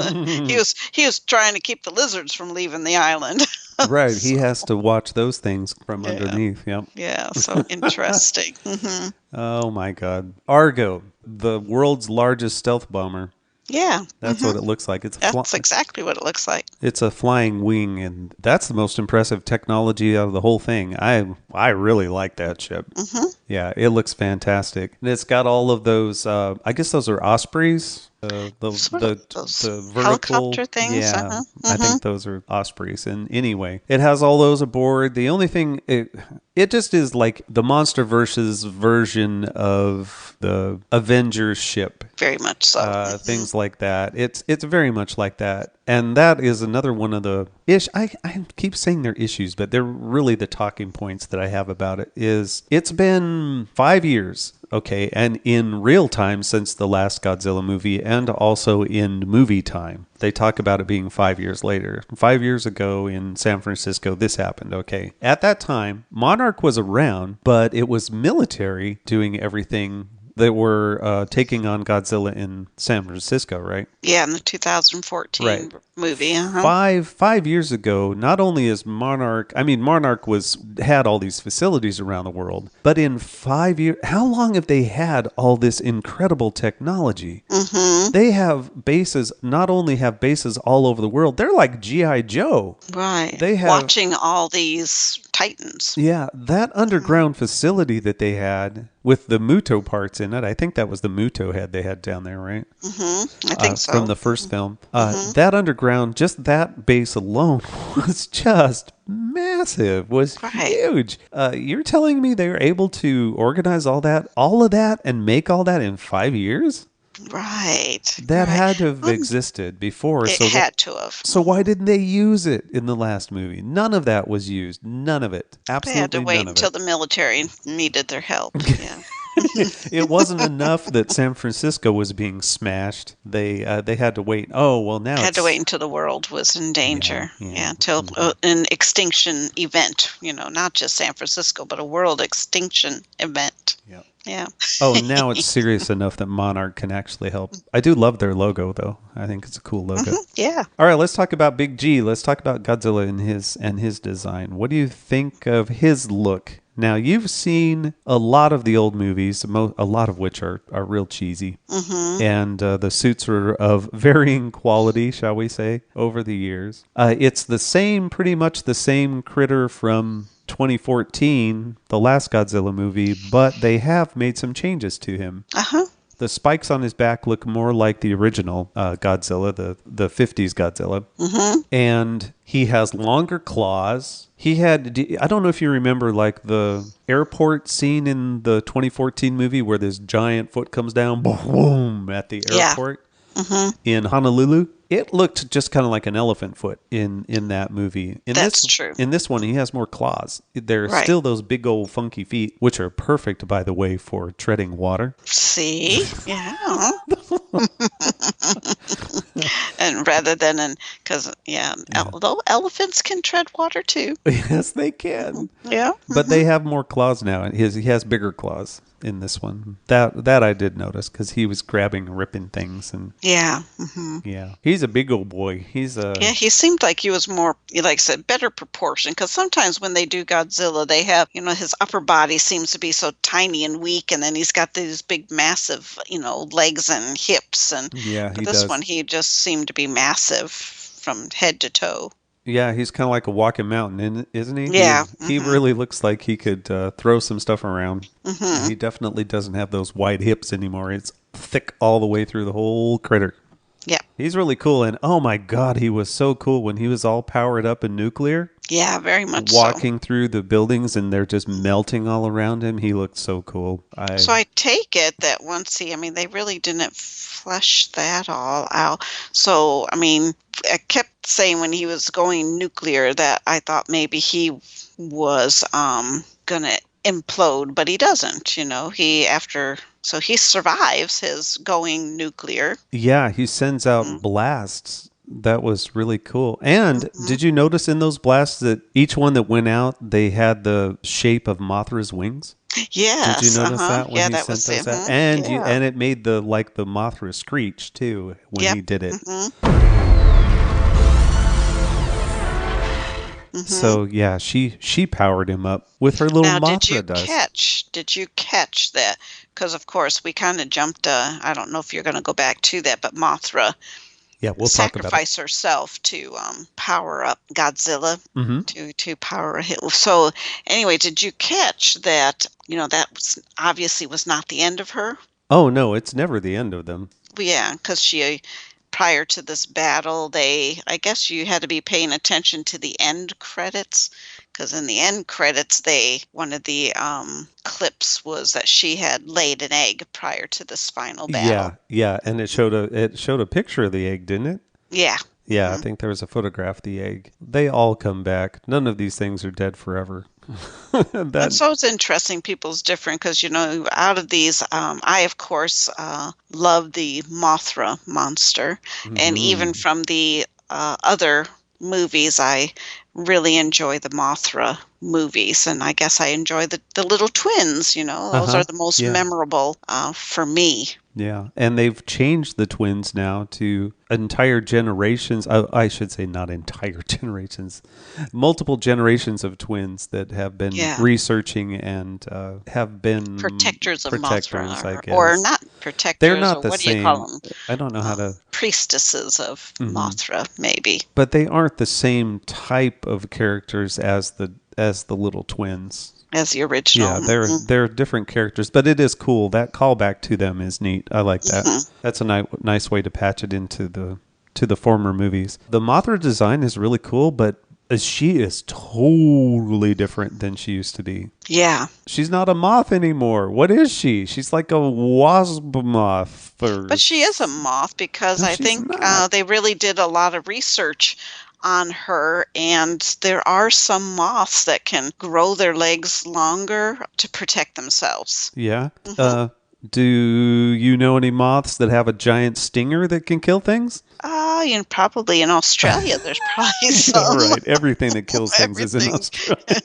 he was trying to keep the lizards from leaving the island. Right, he has to watch those things from underneath. Yep. Yeah, so interesting. Mm-hmm. Oh my God, Argo, the world's largest stealth bomber. Yeah, that's what it looks like. That's exactly what it looks like. It's a flying wing, and that's the most impressive technology out of the whole thing. I really like that ship. Mm-hmm. Yeah, it looks fantastic, and it's got all of those. I guess those are Ospreys. The vertical helicopter things. Yeah, Mm-hmm. I think those are Ospreys. And anyway, it has all those aboard. The only thing it just is like the MonsterVerse's version of the Avengers ship. Very much so. Things like that. It's very much like that. And that is another one of the I keep saying they're issues, but they're really the talking points that I have about it. Is it's been 5 years, okay, and in real time since the last Godzilla movie, and also in movie time. They talk about it being 5 years later. 5 years ago in San Francisco, this happened, okay. At that time, Monarch was around, but it was military doing everything that were taking on Godzilla in San Francisco, right? Yeah, in the 2014 movie. Five years ago, not only is Monarch had all these facilities around the world, but in 5 years, how long have they had all this incredible technology? They have bases, not only have bases all over the world, they're like G.I. Joe. Right. They have, watching all these Titans. Yeah, that underground facility that they had with the Muto parts in it, I think that was the Muto head they had down there, right? I think so. From the first film. That underground, just that base alone was just massive, was huge. You're telling me they were able to organize all of that, and make all that in 5 years? Right. That had to have existed before. It had to have. So why didn't they use it in the last movie? None of that was used. None of it. Absolutely They had to wait until the military needed their help. Yeah. It wasn't enough that San Francisco was being smashed. They had to wait. Oh, well, now had to wait until the world was in danger. Until an extinction event, not just San Francisco, but a world extinction event. Yeah. Oh, now it's serious enough that Monarch can actually help. I do love their logo, though. I think it's a cool logo. Yeah. All right, let's talk about Big G. Let's talk about Godzilla and his design. What do you think of his look? Now, you've seen a lot of the old movies, a lot of which are real cheesy. And the suits are of varying quality, shall we say, over the years. It's pretty much the same critter from 2014, the last Godzilla movie, but they have made some changes to him. The spikes on his back look more like the original Godzilla, the 50s Godzilla. And he has longer claws. I don't know if you remember, like the airport scene in the 2014 movie where this giant foot comes down, boom, at the airport in Honolulu. It looked just kind of like an elephant foot in that movie. That's true. In this one, he has more claws. There are still those big old funky feet, which are perfect, by the way, for treading water. See? Yeah. And rather than although elephants can tread water too. Yes, they can. Yeah. But they have more claws now. He has bigger claws in this one. That I did notice because he was grabbing and ripping things. And yeah. He's a big old boy. He seemed like he was more, like I said, better proportion, because sometimes when they do Godzilla, they have, his upper body seems to be so tiny and weak, and then he's got these big massive, legs and hips, and this one he just seemed to be massive from head to toe. Yeah, he's kind of like a walking mountain, isn't he? Yeah. He really looks like he could throw some stuff around. He definitely doesn't have those wide hips anymore. It's thick all the way through the whole critter. Yeah. He's really cool. And oh my God, he was so cool when he was all powered up and nuclear. Yeah, very much Walking through the buildings and they're just melting all around him. He looked so cool. So I take it that they really didn't flesh that all out. So, I kept saying when he was going nuclear that I thought maybe he was going to implode, but he doesn't, So he survives his going nuclear. Yeah, he sends out blasts. That was really cool. And did you notice in those blasts that each one that went out, they had the shape of Mothra's wings? Yes. Did you notice that when he sent those out? And and it made the Mothra screech too when he did it. So yeah, she powered him up with her little Mothra dust. Did you catch that? Because of course we kind of jumped. I don't know if you're going to go back to that, but Mothra. Yeah, we'll talk about it. Sacrifice herself to power up Godzilla, to power him. So anyway, did you catch that? That obviously was not the end of her. Oh no, it's never the end of them. Yeah, because prior to this battle, I guess you had to be paying attention to the end credits, because in the end credits, one of the clips was that she had laid an egg prior to this final battle. Yeah, and it showed a picture of the egg, didn't it? Yeah. Yeah, I think there was a photograph of the egg. They all come back. None of these things are dead forever. And so it's interesting. People's different because, out of these, I, of course, love the Mothra monster. And even from the other movies, I really enjoy the Mothra movies, and I guess I enjoy the little twins. Those are the most memorable for me. Yeah, and they've changed the twins now to entire generations. I should say not entire generations, multiple generations of twins that have been researching and have been protectors of Mothra, I guess. Or not protectors. They're not or the what same. Do you call them? I don't know how to. Priestesses of Mothra, maybe. But they aren't the same type of characters as the little twins. As the original. Yeah, they're different characters, but it is cool. That callback to them is neat. I like that. That's a nice way to patch it into the former movies. The Mothra design is really cool, but she is totally different than she used to be. Yeah. She's not a moth anymore. What is she? She's like a wasp moth. But she is a moth because I think they really did a lot of research on her, and there are some moths that can grow their legs longer to protect themselves. Yeah. Do you know any moths that have a giant stinger that can kill things? Probably in Australia there's probably some. Right. Everything that kills things is in Australia.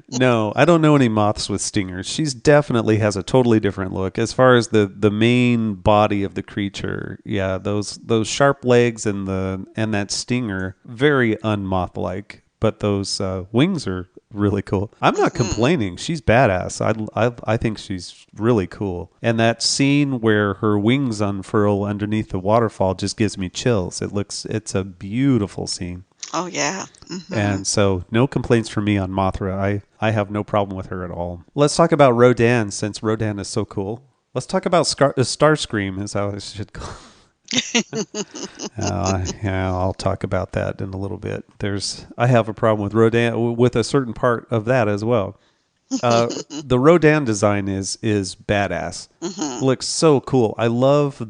No, I don't know any moths with stingers. She's definitely has a totally different look. As far as the main body of the creature, yeah, those sharp legs and that stinger, very unmoth-like. But those wings are really cool. I'm not complaining. She's badass. I think she's really cool. And that scene where her wings unfurl underneath the waterfall just gives me chills. It's a beautiful scene. Oh, yeah. And so no complaints from me on Mothra. I have no problem with her at all. Let's talk about Rodan, since Rodan is so cool. Let's talk about Starscream, is how I should call yeah, I'll talk about that in a little bit. I have a problem with Rodan, with a certain part of that as well. The Rodan design is badass. Looks so cool. I love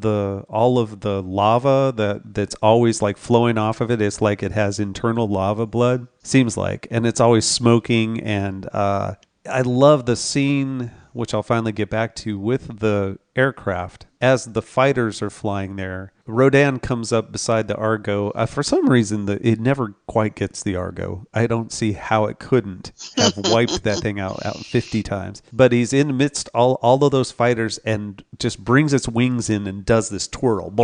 all of the lava that's always like flowing off of it. It's like it has internal lava blood, seems like, and it's always smoking. And I love the scene, which I'll finally get back to, with the aircraft. As the fighters are flying there, Rodan comes up beside the Argo. For some reason, it never quite gets the Argo. I don't see how it couldn't have wiped that thing out 50 times. But he's in amidst all of those fighters and just brings its wings in and does this twirl.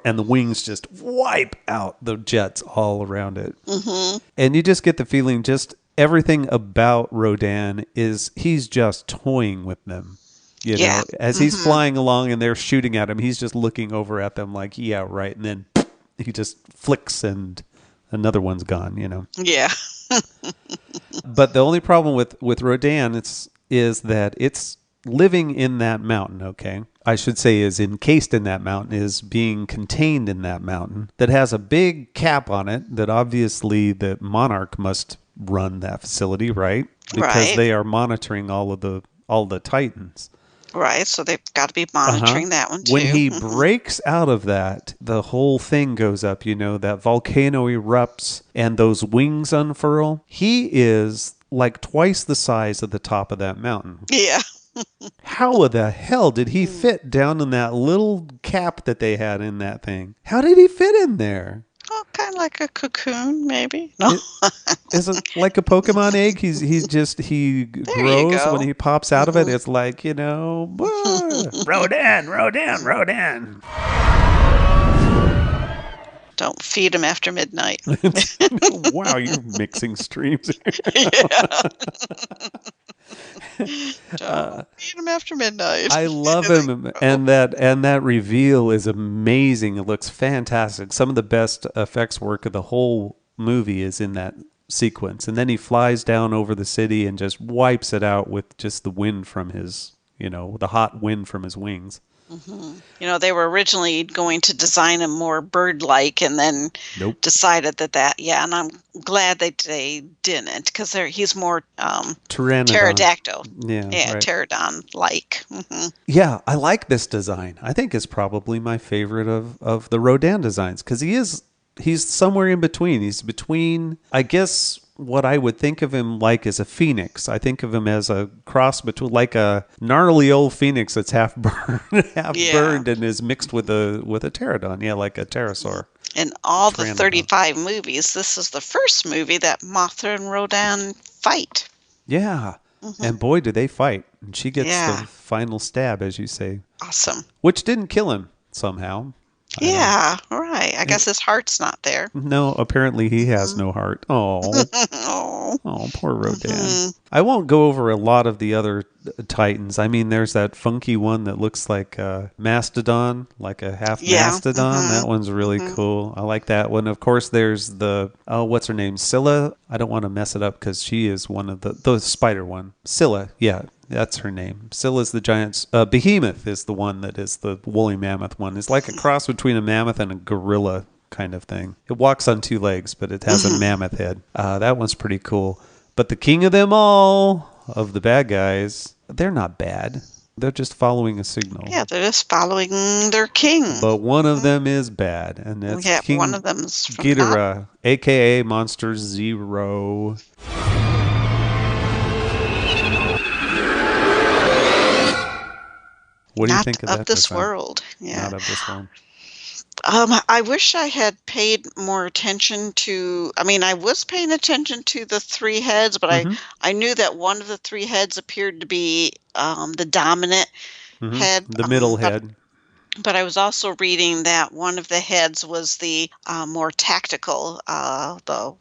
And the wings just wipe out the jets all around it. And you just get the feeling everything about Rodan is he's just toying with them. You know, as he's flying along and they're shooting at him, he's just looking over at them like, yeah, right. And then he just flicks and another one's gone, Yeah. But the only problem with Rodan is that it's living in that mountain, okay? I should say is encased in that mountain, is being contained in that mountain that has a big cap on it that obviously the Monarch must run that facility, right? Because they are monitoring all the Titans. Right, so they've got to be monitoring that one too. When he breaks out of that, the whole thing goes up, that volcano erupts and those wings unfurl. He is like twice the size of the top of that mountain. Yeah. How the hell did he fit down in that little cap that they had in that thing? How did he fit in there? Oh, kind of like a cocoon, maybe. No, is it like a Pokemon egg? He grows when he pops out of it. It's like Rodan. Don't feed him after midnight. Wow, you're mixing streams. Don't feed him after midnight. I love him, and that reveal is amazing. It looks fantastic. Some of the best effects work of the whole movie is in that sequence, and then he flies down over the city and just wipes it out with just the wind from his, the hot wind from his wings. They were originally going to design him more bird-like, and then decided and I'm glad they didn't, because he's more pterodactyl. Pterodon-like. Yeah, I like this design. I think it's probably my favorite of the Rodan designs, because he's somewhere in between. He's between, I guess, what I would think of him like as a phoenix. I think of him as a cross between, like a gnarly old phoenix that's half burned, burned and is mixed with a pterodon. Yeah, like a pterosaur. In all the Pteranodon. 35 movies, this is the first movie that Mothra and Rodan fight. Yeah. And boy, do they fight. And she gets Yeah. the final stab, as you say. Awesome. Which didn't kill him somehow. Yeah, right. I guess his heart's not there. No, apparently he has no heart. Oh. Oh, poor Rodan. I won't go over a lot of the other Titans. I mean, there's that funky one that looks like a mastodon, like a half mastodon. That one's really cool. I like that one. Of course, there's the, what's her name? Scylla. I don't want to mess it up because she is one of the spider one. Scylla, yeah. That's her name. Scylla's the giant. Behemoth is the one that is the woolly mammoth one. It's like a cross between a mammoth and a gorilla kind of thing. It walks on two legs, but it has a mammoth head. That one's pretty cool. But the king of them all, of the bad guys, they're not bad. They're just following a signal. Yeah, they're just following their king. But one of them is bad, and that's King one of them's from Ghidorah, a.k.a. Monster Zero. What do you think of that? Not of this world. Yeah. Not of this world. I wish I had paid more attention to. I mean, I was paying attention to the three heads, but I knew that one of the three heads appeared to be the dominant head, the middle head. But I was also reading that one of the heads was the more tactical, the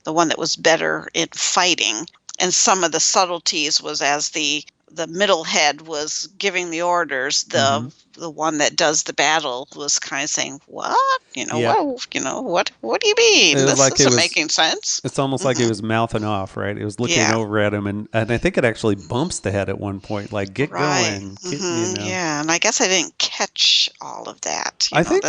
one that was better in fighting, and some of the subtleties was as the middle head was giving the orders, the one that does the battle was kind of saying, "What? What do you mean? This isn't making sense." It's almost like it was mouthing off, right? It was looking over at him, and I think it actually bumps the head at one point, like "Get going!" Yeah, and I guess I didn't catch all of that. I think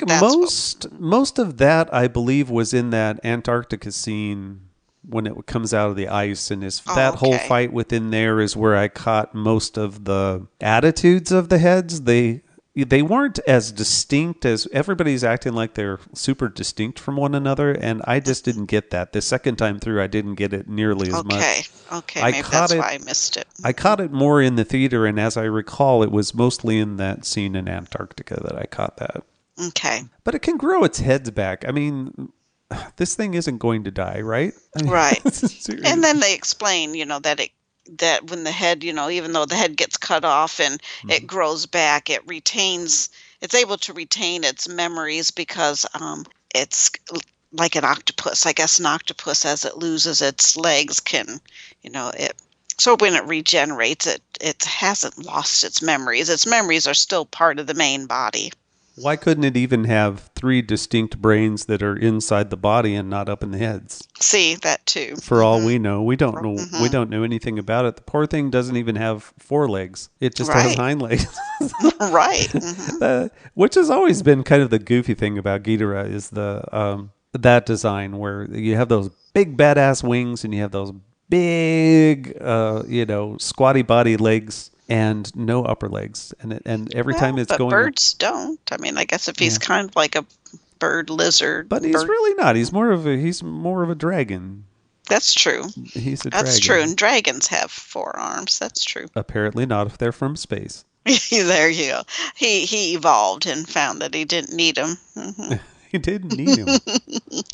most of that, I believe, was in that Antarctica scene. When it comes out of the ice, and that whole fight within there is where I caught most of the attitudes of the heads. They weren't as distinct as everybody's acting like they're super distinct from one another, and I just didn't get that. The second time through, I didn't get it nearly as much. Okay, maybe that's why I missed it. I caught it more in the theater, and as I recall, it was mostly in that scene in Antarctica that I caught that. Okay. But it can grow its heads back. I mean, this thing isn't going to die, right? I mean, right. And then they explain, that when the head, even though the head gets cut off and it grows back, it's able to retain its memories because it's like an octopus. I guess an octopus, as it loses its legs, can, so when it regenerates, it hasn't lost its memories. Its memories are still part of the main body. Why couldn't it even have three distinct brains that are inside the body and not up in the heads? See, that too. For all we know, we don't know. We don't know anything about it. The poor thing doesn't even have four legs. It just has hind legs. Right. Which has always been kind of the goofy thing about Ghidorah is that design where you have those big badass wings and you have those big, squatty body legs. And no upper legs, and every time it's going. Birds don't. I mean, I guess if he's kind of like a bird lizard, but he's really not. He's more of a dragon. That's true. He's a dragon. That's true, and dragons have four arms. That's true. Apparently not if they're from space. There you go. He evolved and found that he didn't need them. He didn't need him.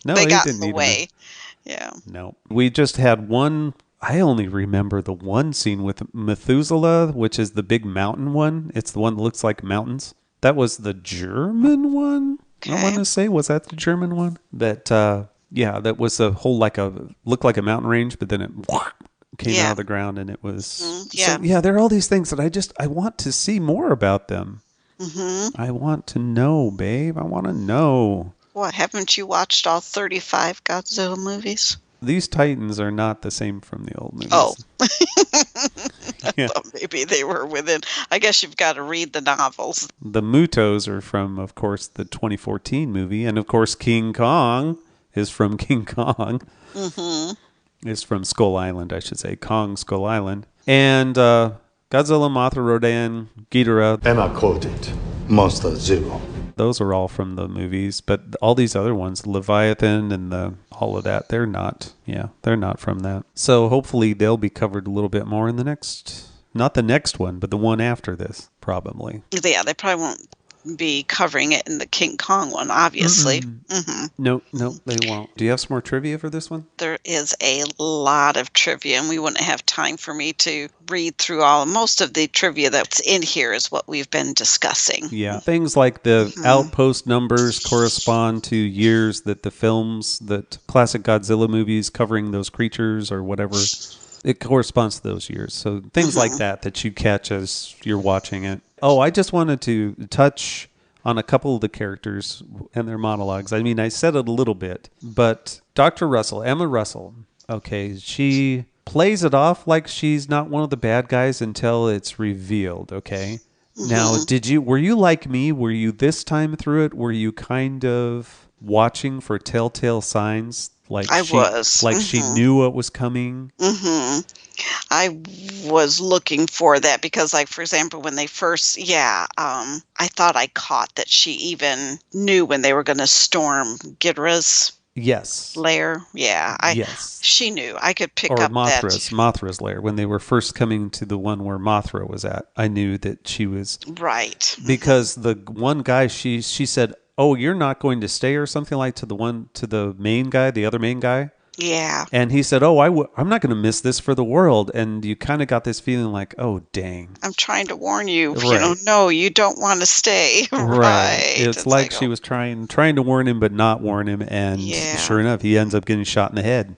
No, they got didn't in the need way. Him. Yeah. No, we just had one. I only remember the one scene with Methuselah, which is the big mountain one. It's the one that looks like mountains. That was the German one. I want to say, was that the German one? That that was a whole looked like a mountain range, but then it came out of the ground, and it was So, there are all these things that I want to see more about them. I want to know, babe. I want to know. What, haven't you watched all 35 Godzilla movies? These Titans are not the same from the old movies. Oh. I thought maybe they were within. I guess you've got to read the novels. The Mutos are from, of course, the 2014 movie. And, of course, King Kong is from King Kong. Is from Skull Island, I should say. Kong, Skull Island. And Godzilla, Mothra, Rodan, Ghidorah. And I quoted, Monster Zero. Those are all from the movies, but all these other ones, Leviathan and all of that, they're not from that. So hopefully they'll be covered a little bit more in the next, not the next one, but the one after this, probably. Yeah, they probably won't be covering it in the King Kong one, obviously. No, they won't. Do you have some more trivia for this one? There is a lot of trivia, and we wouldn't have time for me to read through all. Most of the trivia that's in here is what we've been discussing. Yeah. Things like the outpost numbers correspond to years that the films, that classic Godzilla movies covering those creatures or whatever, it corresponds to those years. So things like that you catch as you're watching it. Oh, I just wanted to touch on a couple of the characters and their monologues. I mean, I said it a little bit, but Dr. Russell, Emma Russell, okay, she plays it off like she's not one of the bad guys until it's revealed, okay? Now, were you like me? Were you this time through it? Were you kind of watching for telltale signs? Like she knew what was coming? I was looking for that because, like, for example, when they first, I thought I caught that she even knew when they were going to storm Ghidorah's lair. She knew. I could pick up Mothra's lair. When they were first coming to the one where Mothra was at, I knew that she was... Right. Because the one guy, she said, "Oh, you're not going to stay," or something like to the main guy, the other main guy. Yeah. And he said, "Oh, I'm not going to miss this for the world." And you kind of got this feeling like, oh, dang. I'm trying to warn you. Right. No, you don't want to stay. Right. It's like she was trying to warn him, but not warn him. And sure enough, he ends up getting shot in the head.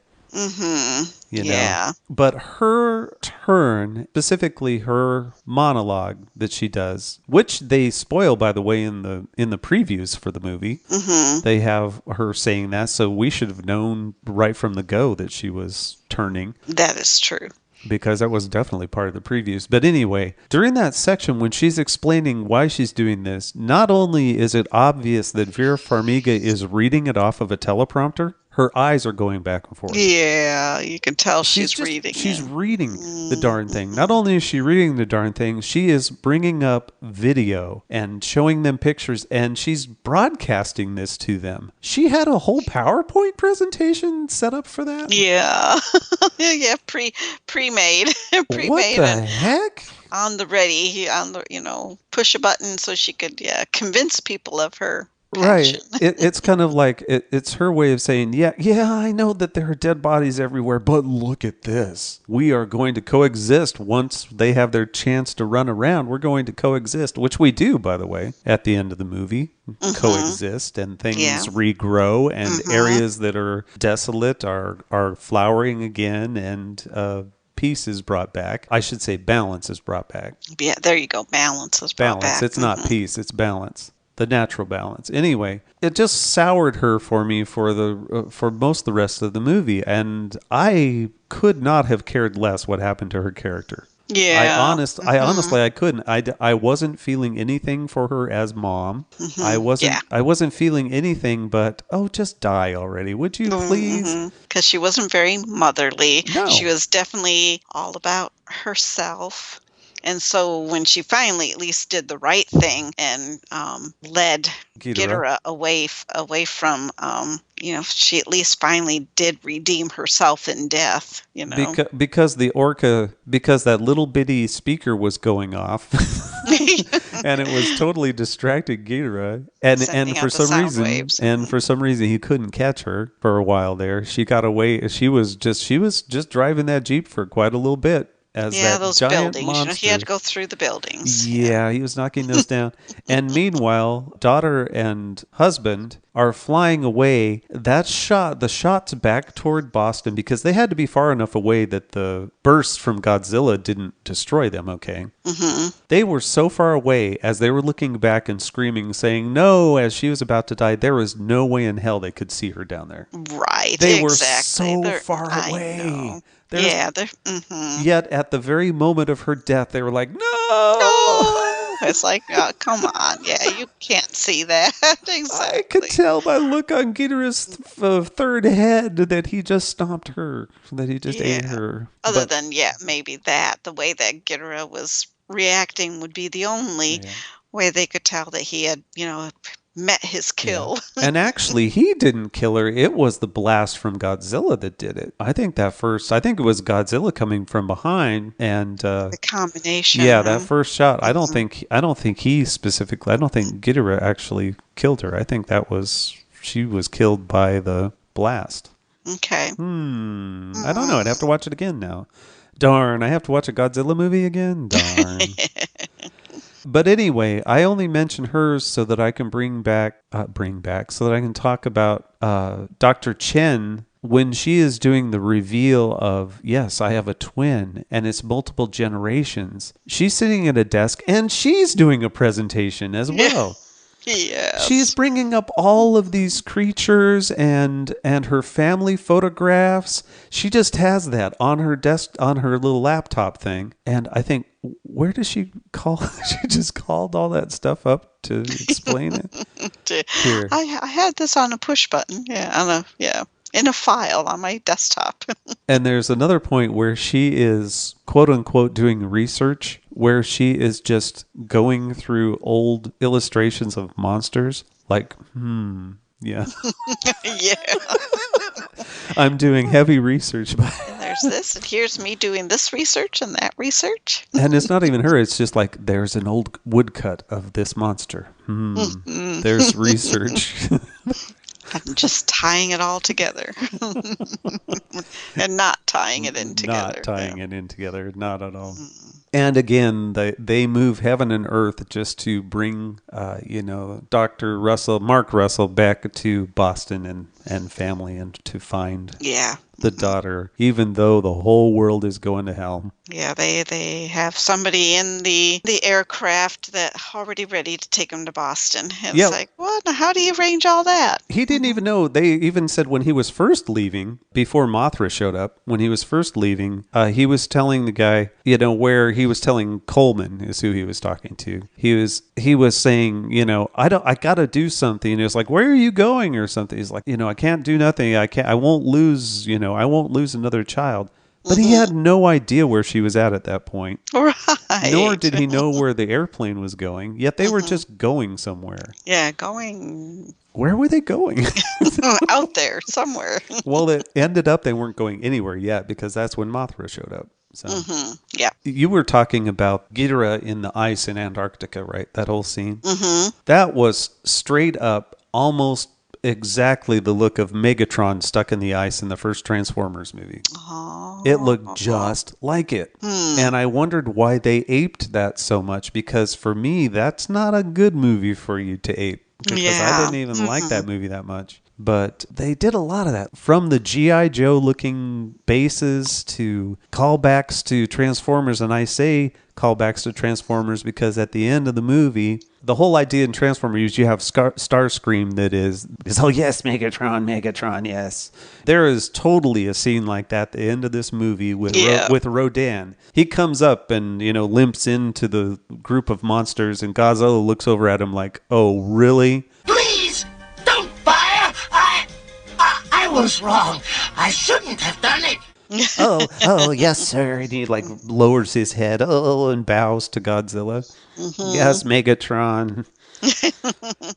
You know? But her turn, specifically her monologue that she does, which they spoil, by the way, in the previews for the movie. They have her saying that, so we should have known right from the go that she was turning. That is true. Because that was definitely part of the previews. But anyway, during that section, when she's explaining why she's doing this, not only is it obvious that Vera Farmiga is reading it off of a teleprompter, her eyes are going back and forth. Yeah, you can tell she's reading. She's reading the darn thing. Not only is she reading the darn thing, she is bringing up video and showing them pictures, and she's broadcasting this to them. She had a whole PowerPoint presentation set up for that? Yeah. Yeah, pre-made. What the heck? On the ready, push a button so she could convince people of her passion. Right. It's kind of like, it's her way of saying, yeah, I know that there are dead bodies everywhere, but look at this. We are going to coexist once they have their chance to run around. We're going to coexist, which we do, by the way, at the end of the movie. Coexist, and things regrow, and areas that are desolate are flowering again, and peace is brought back. I should say balance is brought back. Yeah, there you go. Balance is brought back. It's not peace, it's balance. The natural balance. Anyway, it just soured her for me for most of the rest of the movie, and I could not have cared less what happened to her character. Yeah. I honestly, I couldn't. I wasn't feeling anything for her as mom. I wasn't feeling anything but, just die already. Would you please? Because she wasn't very motherly. No. She was definitely all about herself. And so when she finally at least did the right thing and led Ghidorah away from, she at least finally did redeem herself in death, Because that little bitty speaker was going off and it was totally distracting Ghidorah. And for some reason he couldn't catch her for a while there. She got away. She was just driving that Jeep for quite a little bit. Those buildings. Monster. He had to go through the buildings. Yeah, he was knocking those down. And meanwhile, daughter and husband are flying away. The shot's back toward Boston because they had to be far enough away that the bursts from Godzilla didn't destroy them, okay? They were so far away as they were looking back and screaming, saying no, as she was about to die. There was no way in hell they could see her down there. Right, They were so far away. Yet at the very moment of her death, they were like, no! It's like, oh, come on. Yeah, you can't see that. Exactly. I could tell by the look on Ghidorah's third head that he just stomped her, that he just ate her. Other than, maybe the way that Ghidorah was reacting would be the only way they could tell that he had, met his kill. Yeah. And actually, he didn't kill her. It was the blast from Godzilla that did it. I think it was Godzilla coming from behind, and the combination. Yeah, that first shot. I don't think he specifically. I don't think Ghidorah actually killed her. I think she was killed by the blast. Okay. I don't know. I'd have to watch it again now. Darn, I have to watch a Godzilla movie again? Darn. But anyway, I only mention hers so that I can so that I can talk about Dr. Chen when she is doing the reveal of, yes, I have a twin and it's multiple generations. She's sitting at a desk and she's doing a presentation as well. Yes. She's bringing up all of these creatures and her family photographs. She just has that on her desk, on her little laptop thing. And I think, where does she call? She just called all that stuff up to explain it. Here. I had this on a push button. In a file on my desktop. And there's another point where she is, quote unquote, doing research, where she is just going through old illustrations of monsters. Like, yeah. Yeah. I'm doing heavy research. And there's this, and here's me doing this research and that research. And it's not even her. It's just like, there's an old woodcut of this monster. There's research. I'm just tying it all together. And not tying it in together. Not tying it in together. Not at all. And again, they move heaven and earth just to bring, Mark Russell back to Boston and family, and to find the daughter, even though the whole world is going to hell. Yeah, they have somebody in the aircraft that already ready to take him to Boston. And it's like, what? How do you arrange all that? He didn't even know. They even said when he was first leaving, before Mothra showed up, when he was first leaving, he was telling the guy, where he was telling Coleman is who he was talking to. He was saying, I got to do something. And he was like, where are you going or something? He's like, I can't do nothing. I won't lose, I won't lose another child. But he had no idea where she was at that point. Right. Nor did he know where the airplane was going. Yet they were just going somewhere. Yeah, going... Where were they going? Out there, somewhere. Well, it ended up they weren't going anywhere yet, because that's when Mothra showed up. So, yeah. You were talking about Ghidorah in the ice in Antarctica, right? That whole scene? Mm-hmm. That was straight up almost exactly the look of Megatron stuck in the ice in the first Transformers movie. Oh. It looked just like it. And I wondered why they aped that so much, because for me, that's not a good movie for you to ape. Because I didn't even like that movie that much. But they did a lot of that. From the G.I. Joe looking bases to callbacks to Transformers. And I say callbacks to Transformers because at the end of the movie, the whole idea in Transformers is you have Starscream that is, oh yes, Megatron, yes. There is totally a scene like that at the end of this movie with Rodan. He comes up and, limps into the group of monsters, and Godzilla looks over at him like, oh, really? Please, don't fire! I was wrong. I shouldn't have done it. oh, yes, sir. And he lowers his head, and bows to Godzilla. Mm-hmm. Yes, Megatron.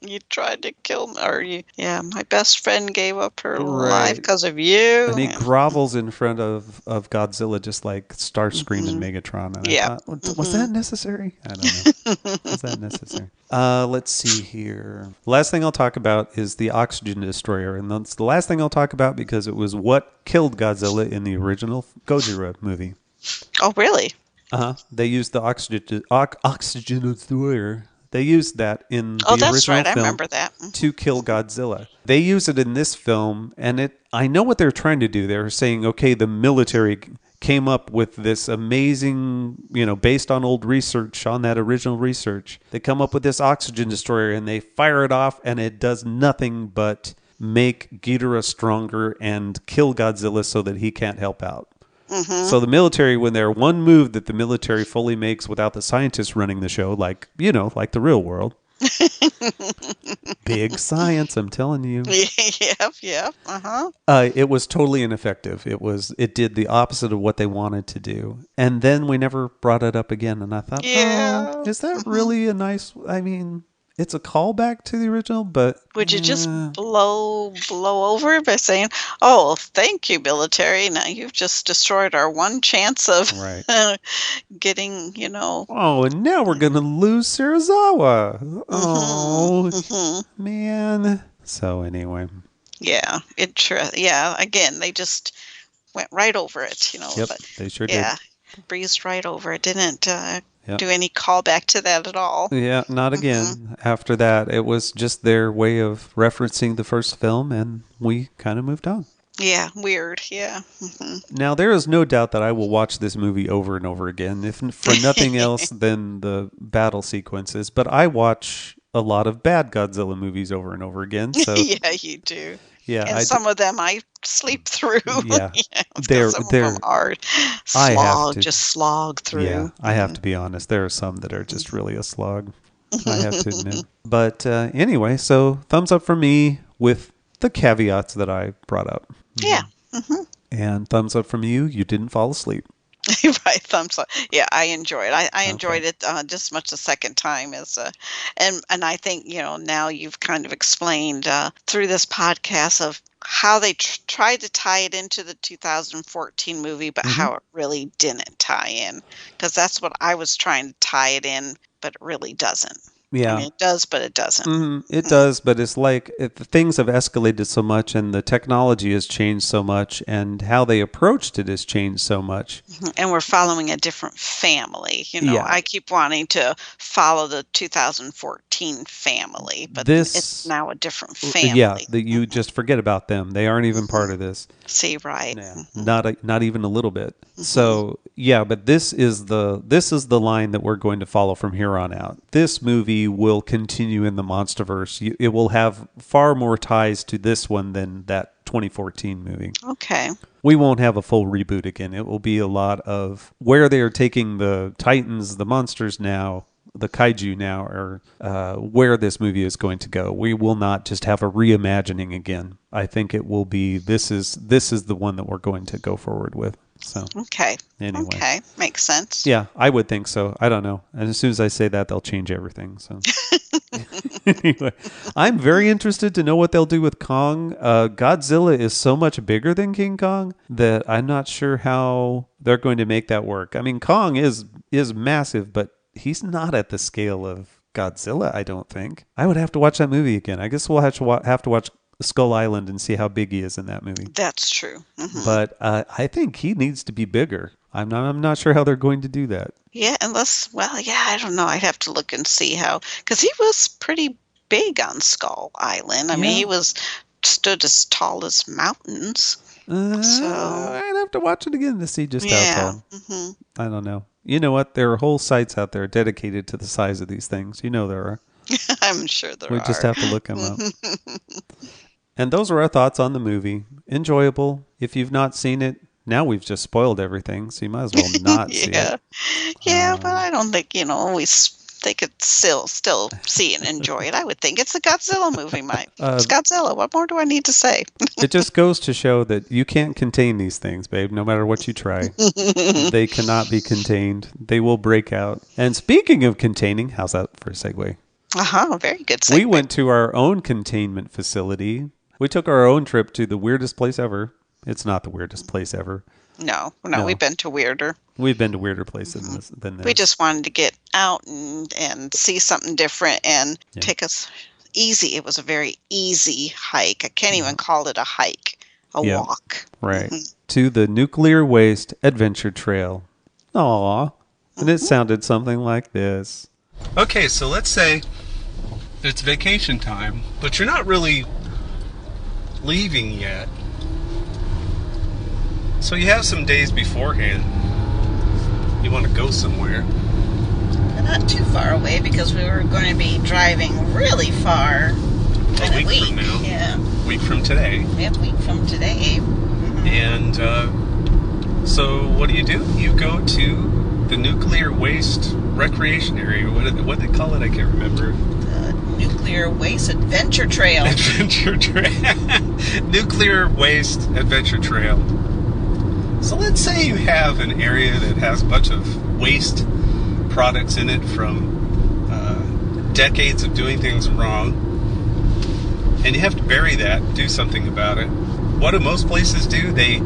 You tried to kill me, my best friend gave up her life because of you. And he grovels in front of Godzilla just like Starscream and Megatron. And I thought, was that necessary? I don't know. Was that necessary? Let's see here. Last thing I'll talk about is the Oxygen Destroyer. And that's the last thing I'll talk about because it was what killed Godzilla in the original Gojira movie. Oh, really? Uh-huh. They used the Oxygen Destroyer. They used that in the original film. I remember that. To kill Godzilla. They use it in this film, and I know what they're trying to do. They're saying, okay, the military came up with this amazing, based on old research, on that original research. They come up with this Oxygen Destroyer, and they fire it off, and it does nothing but make Ghidorah stronger and kill Godzilla so that he can't help out. Mm-hmm. So the military, when they're one move that the military fully makes without the scientists running the show, like the real world. Big science, I'm telling you. Yep. Uh-huh. It was totally ineffective. It did the opposite of what they wanted to do. And then we never brought it up again. And I thought, is that really a nice, it's a callback to the original, but would you just blow over it by saying, "Oh, thank you, military. Now you've just destroyed our one chance of getting, Oh, and now we're gonna lose Serizawa. Oh, man. So anyway. Yeah, again, they just went right over it, Yep, but they sure did. Breezed right over it. Didn't do any callback to that at all. Yeah, not again. After that, it was just their way of referencing the first film, and we kind of moved on. Yeah, weird. Yeah. Now, there is no doubt that I will watch this movie over and over again, if for nothing else than the battle sequences. But I watch a lot of bad Godzilla movies over and over again. So yeah, you do. Yeah, and some of them I sleep through. Yeah, some of them are slog through. Yeah, I have to be honest. There are some that are just really a slog. I have to admit. But anyway, so thumbs up from me with the caveats that I brought up. Yeah. And thumbs up from you. You didn't fall asleep. Right, thumbs up. Yeah, I enjoyed it. I enjoyed it just as much the second time as, and I think now you've kind of explained through this podcast of how they tried to tie it into the 2014 movie, but how it really didn't tie in, because that's what I was trying to tie it in, but it really doesn't. Yeah. I mean, it does, but it doesn't. It does, but it's like things have escalated so much and the technology has changed so much and how they approached it has changed so much. And we're following a different family. I keep wanting to follow the 2014 family, but it's now a different family. Yeah, you just forget about them. They aren't even part of this. See, right. Yeah, not even a little bit. So, yeah, but this is the line that we're going to follow from here on out. This movie will continue in the Monsterverse. It will have far more ties to this one than that 2014 movie. Okay. We won't have a full reboot again. It will be a lot of where they are taking the Titans, the monsters now, the kaiju now, or where this movie is going to go. We will not just have a reimagining again. I think it will be this is the one that we're going to go forward with. So okay. Anyway. Okay. Makes sense. Yeah, I would think so. I don't know. And as soon as I say that, they'll change everything. So anyway, I'm very interested to know what they'll do with Kong. Godzilla is so much bigger than King Kong that I'm not sure how they're going to make that work. I mean, Kong is massive, but he's not at the scale of Godzilla, I don't think. I would have to watch that movie again. I guess we'll have to watch Skull Island and see how big he is in that movie. That's true. But I think he needs to be bigger. I'm not sure how they're going to do that. Yeah, I don't know. I'd have to look and see how, because he was pretty big on Skull Island. I mean, he stood as tall as mountains. So I'd have to watch it again to see just how tall. I don't know. You know what? There are whole sites out there dedicated to the size of these things. You know there are. I'm sure there are. We just have to look them up. And those are our thoughts on the movie. Enjoyable. If you've not seen it, now we've just spoiled everything, so you might as well not see it. Yeah, but I don't think, they could still see and enjoy it. I would think it's a Godzilla movie, Mike. It's Godzilla. What more do I need to say? It just goes to show that you can't contain these things, babe, no matter what you try. They cannot be contained. They will break out. And speaking of containing, how's that for a segue? Very good segue. We went to our own containment facility. We took our own trip to the weirdest place ever. It's not the weirdest place ever. No, we've been to weirder. We've been to weirder places than this. We just wanted to get out and see something different and take us easy. It was a very easy hike. I can't even call it a hike, walk. Right. To the Nuclear Waste Adventure Trail. Aw. And it sounded something like this. Okay, so let's say it's vacation time, but you're not really leaving yet. So you have some days beforehand. You want to go somewhere. Not too far away, because we were going to be driving really far. A week from now. Yeah. Week from today. Yeah, week from today. And so what do? You go to the Nuclear Waste Recreation Area. What do they call it? I can't remember. Nuclear Waste Adventure Trail. Adventure Trail. Nuclear Waste Adventure Trail. So let's say you have an area that has a bunch of waste products in it from decades of doing things wrong, and you have to bury that, do something about it. What do most places do? They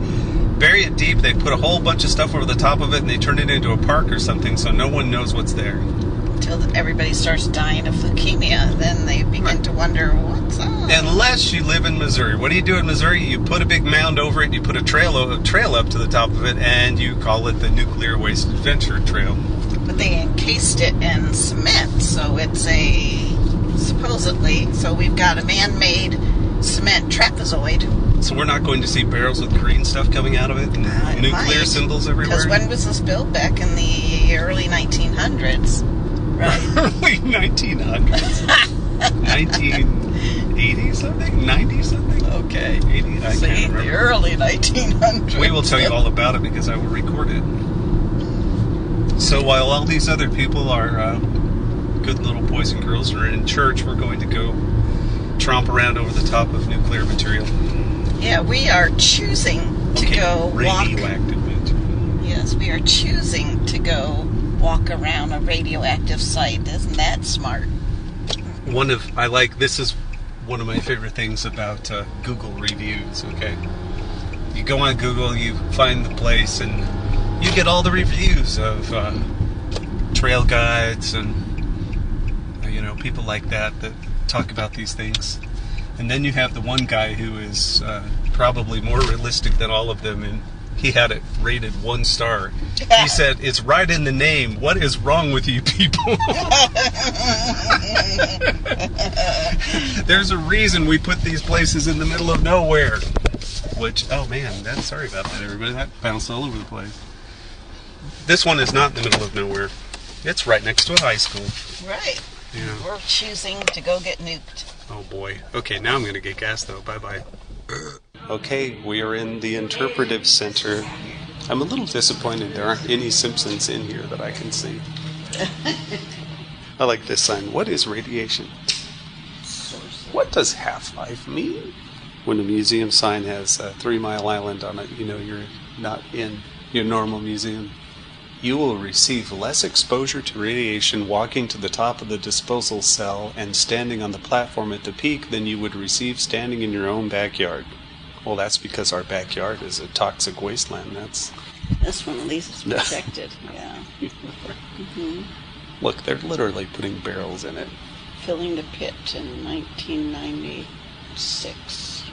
bury it deep, they put a whole bunch of stuff over the top of it, and they turn it into a park or something so no one knows what's there. Until everybody starts dying of leukemia, then they begin to wonder, what's up? Unless you live in Missouri. What do you do in Missouri? You put a big mound over it, you put a trail up to the top of it, and you call it the Nuclear Waste Adventure Trail. But they encased it in cement, so it's supposedly, so we've got a man-made cement trapezoid. So we're not going to see barrels with green stuff coming out of it and nuclear symbols everywhere? Because when was this built? Back in the early 1900s. Right. Early 1900s? 1980 something? 90 something? Okay. 80? I can't remember. The early 1900s. We will tell you all about it because I will record it. So while all these other people are good little boys and girls are in church, we're going to go tromp around over the top of nuclear material. Yeah, we are choosing to go walk. Radioactive material. Yes, we are choosing to go walk around a radioactive site. Isn't that smart? This is one of my favorite things about Google reviews, okay? You go on Google, you find the place, and you get all the reviews of trail guides and people like that talk about these things. And then you have the one guy who is probably more realistic than all of them, and he had it rated 1 star. He said, "It's right in the name. What is wrong with you people?" There's a reason we put these places in the middle of nowhere. Which, oh man, sorry about that, everybody. That bounced all over the place. This one is not in the middle of nowhere. It's right next to a high school. Right. Yeah. We're choosing to go get nuked. Oh boy. Okay, now I'm going to get gas though. Bye-bye. Okay, we are in the Interpretive Center. I'm a little disappointed there aren't any Simpsons in here that I can see. I like this sign. What is radiation? What does half-life mean? When a museum sign has 3 Mile Island on it, you're not in your normal museum. You will receive less exposure to radiation walking to the top of the disposal cell and standing on the platform at the peak than you would receive standing in your own backyard. Well, that's because our backyard is a toxic wasteland. This one at least is protected. Yeah. Mm-hmm. Look, they're literally putting barrels in it. Filling the pit in 1996.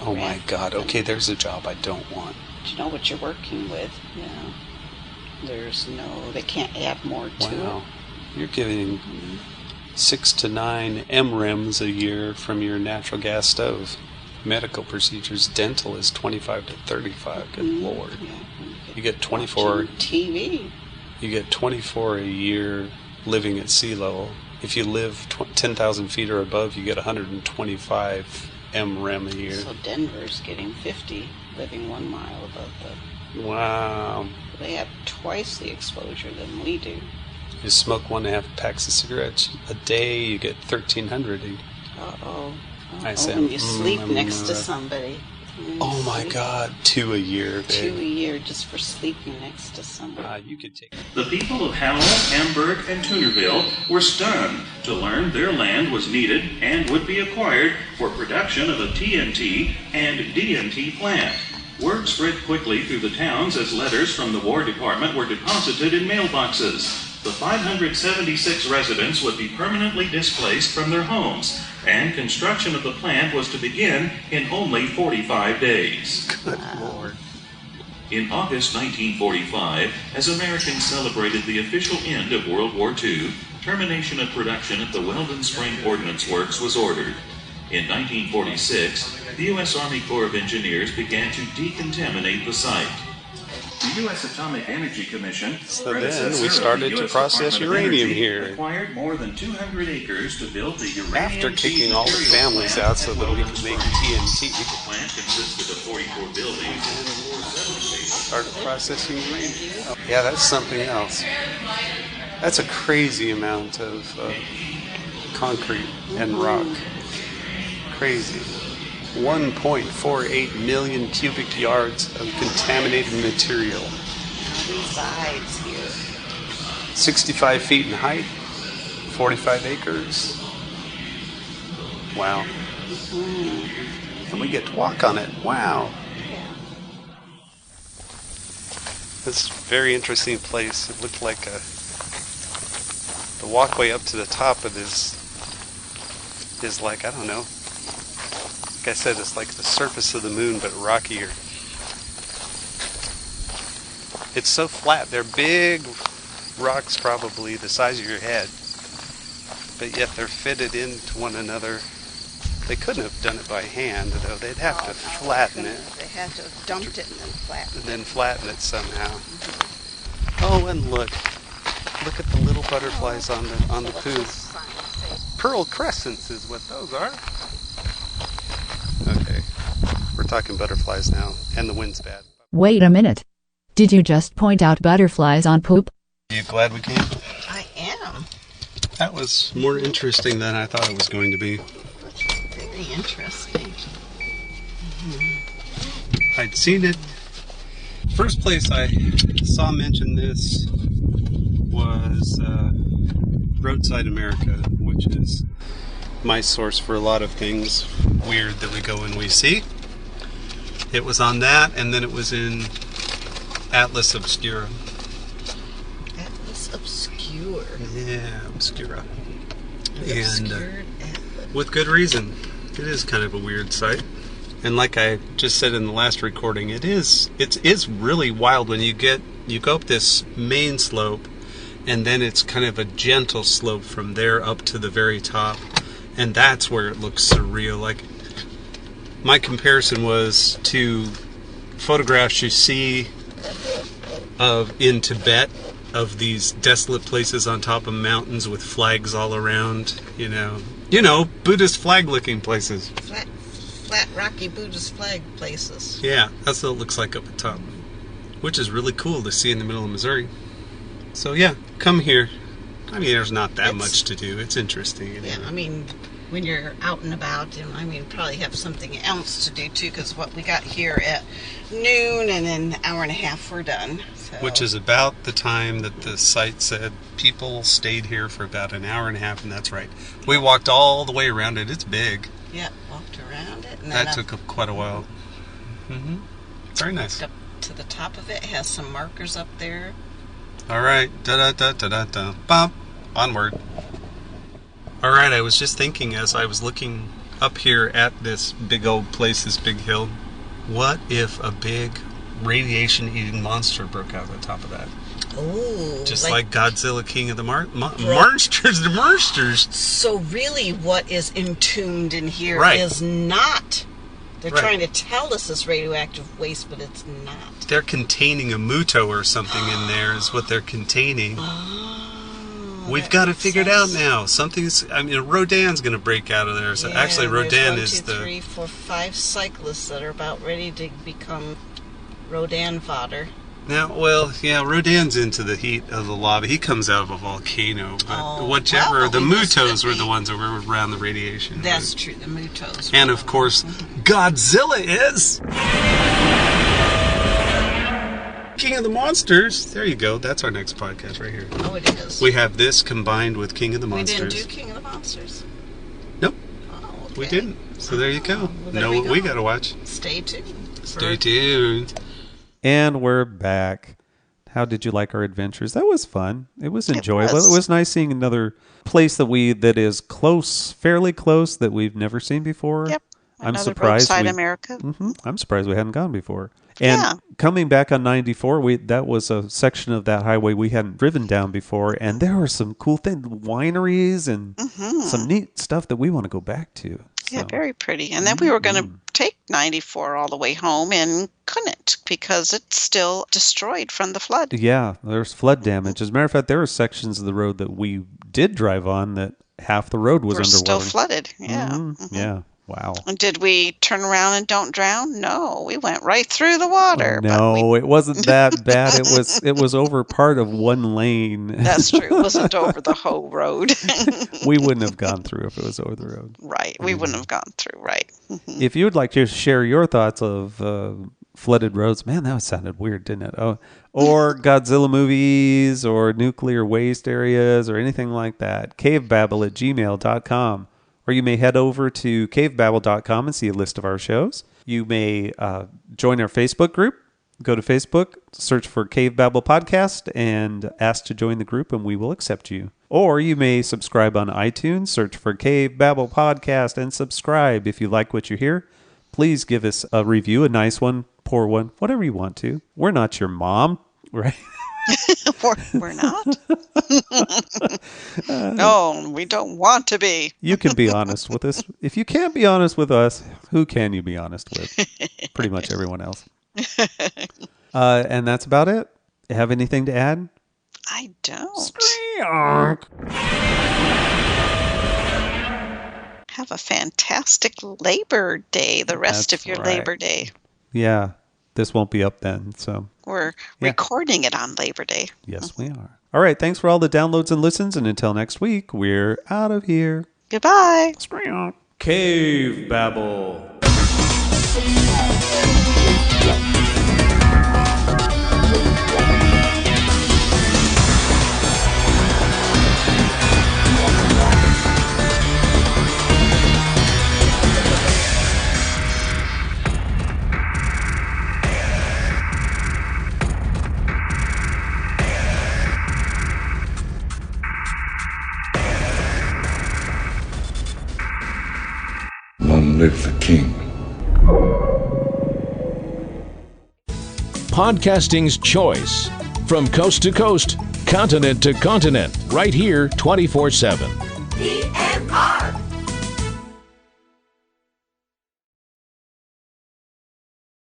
Oh my God. Okay, there's a job I don't want. Do you know what you're working with? Yeah. They can't add more to it. Wow. You're getting 6 to 9 MREMs a year from your natural gas stove. Medical procedures, dental is 25 to 35. Good Lord. Yeah. You get 24 TV. You get 24 a year living at sea level. If you live 10,000 feet or above, you get 125 MREM a year. So Denver's getting 50, living 1 mile above the... Wow. They have twice the exposure than we do. You smoke 1.5 packs of cigarettes a day, you get 1,300. Uh-oh. I say, when you sleep next to somebody. Oh my God, 2 a year, babe. 2 a year just for sleeping next to somebody. You could take. The people of Howell, Hamburg, and Tunerville were stunned to learn their land was needed and would be acquired for production of a TNT and DNT plant. Word spread quickly through the towns as letters from the War Department were deposited in mailboxes. The 576 residents would be permanently displaced from their homes, and construction of the plant was to begin in only 45 days. Good Lord. In August 1945, as Americans celebrated the official end of World War II, termination of production at the Weldon Spring Ordnance Works was ordered. In 1946, the U.S. Army Corps of Engineers began to decontaminate the site. The U.S. Atomic Energy Commission, so then we started to process uranium here. Acquired more than 200 acres to build the uranium. After kicking all the families out so that we could make TNT. The plant consisted of 44 buildings. Started processing uranium. Yeah, that's something else. That's a crazy amount of concrete and rock. Crazy. 1.48 million cubic yards of contaminated material. Resides here. 65 feet in height, 45 acres. Wow. And we get to walk on it. Wow. It's a very interesting place. It looked like the walkway up to the top of this is like, I don't know. Like I said, it's like the surface of the moon, but rockier. It's so flat. They're big rocks, probably the size of your head, but yet they're fitted into one another. They couldn't have done it by hand, though. They'd have to flatten it. They had to have dumped it and then flatten it. And then flatten it somehow. Oh, and look at the little butterflies on the poo. Pearl crescents is what those are. Okay, we're talking butterflies now, and the wind's bad. Wait a minute. Did you just point out butterflies on poop? Are you glad we came? I am. That was more interesting than I thought it was going to be. Very interesting. I'd seen it. First place I saw mention this was Roadside America, which is my source for a lot of things weird that we go and we see. It was on that, and then it was in Atlas Obscura. Atlas Obscura. Yeah, Obscura. And Atlas. with good reason. It is kind of a weird site. And like I just said in the last recording, it is really wild when you go up this main slope, and then it's kind of a gentle slope from there up to the very top, and that's where it looks surreal. Like, my comparison was to photographs you see in Tibet of these desolate places on top of mountains with flags all around, you know, Buddhist flag-looking places. Flat, rocky Buddhist flag places. Yeah, that's what it looks like up at top, which is really cool to see in the middle of Missouri. So yeah, come here. I mean, there's not that much to do. It's interesting. Yeah, I mean, when you're out and about, and I mean, probably have something else to do too, because what we got here at noon, and in an hour and a half we're done. So. Which is about the time that the site said people stayed here for about an hour and a half, and that's right. We walked all the way around it. It's big. Yeah, walked around it. And that took up quite a while. Mm-hmm. Very nice. Up to the top of it, has some markers up there. All right, da-da-da-da-da-da, bump, onward. All right, I was just thinking as I was looking up here at this big old place, this big hill, what if a big radiation-eating monster broke out of the top of that? Oh, just like Godzilla, King of the Monsters, the monsters. So really what is entombed in here is not... They're trying to tell us it's radioactive waste, but it's not. They're containing a Muto or something in there is what they're containing. We've got to figure it out now. Rodan's going to break out of there. So actually, Rodan is the... 1, 2, 3, 4, 5 cyclists that are about ready to become Rodan fodder. Now, well, yeah, Rodan's into the heat of the lava. He comes out of a volcano. But the Mutos were the ones that were around the radiation. That's true, the Mutos. And of course, Godzilla is... King of the Monsters. There you go. That's our next podcast right here. Oh, it is. We have this combined with King of the Monsters. We didn't do King of the Monsters. Nope. Oh, okay. We didn't. So there you go. Know what we got to watch. Stay tuned. Stay tuned. And we're back. How did you like our adventures? That was fun. It was enjoyable. It was nice seeing another place that is close, fairly close, that we've never seen before. Yep. I'm surprised. Roadside America. I'm surprised we hadn't gone before. And coming back on 94, that was a section of that highway we hadn't driven down before, and there were some cool things, wineries and some neat stuff that we want to go back to. Yeah, very pretty. And then we were going to take 94 all the way home and couldn't because it's still destroyed from the flood. Yeah, there's flood damage. As a matter of fact, there were sections of the road that we did drive on that half the road was underwater. Still flooded, yeah. Yeah, wow. And did we turn around and don't drown? No, we went right through the water. No, it wasn't that bad. It was over part of one lane. That's true. It wasn't over the whole road. We wouldn't have gone through if it was over the road. Right. We wouldn't have gone through, right. If you would like to share your thoughts of Flooded Roads. Man, that sounded weird, didn't it? Oh, or Godzilla movies or nuclear waste areas or anything like that. Cavebabble@gmail.com. Or you may head over to cavebabble.com and see a list of our shows. You may join our Facebook group. Go to Facebook, search for Cavebabble Podcast, and ask to join the group, and we will accept you. Or you may subscribe on iTunes, search for Cavebabble Podcast, and subscribe. If you like what you hear, please give us a review, a nice one, poor one, whatever you want to. We're not your mom, right? We're not. No, we don't want to be. You can be honest with us. If you can't be honest with us, who can you be honest with? Pretty much everyone else. And that's about it. Have anything to add? I don't. Skreeonk. Have a fantastic Labor Day, the rest That's of your right. Labor Day. Yeah, this won't be up then, so. We're recording it on Labor Day. Yes, we are. All right, thanks for all the downloads and listens, and until next week, we're out of here. Goodbye. Skreeonk. Cavebabble. Long live the king. Podcasting's choice. From coast to coast, continent to continent, right here 24/7.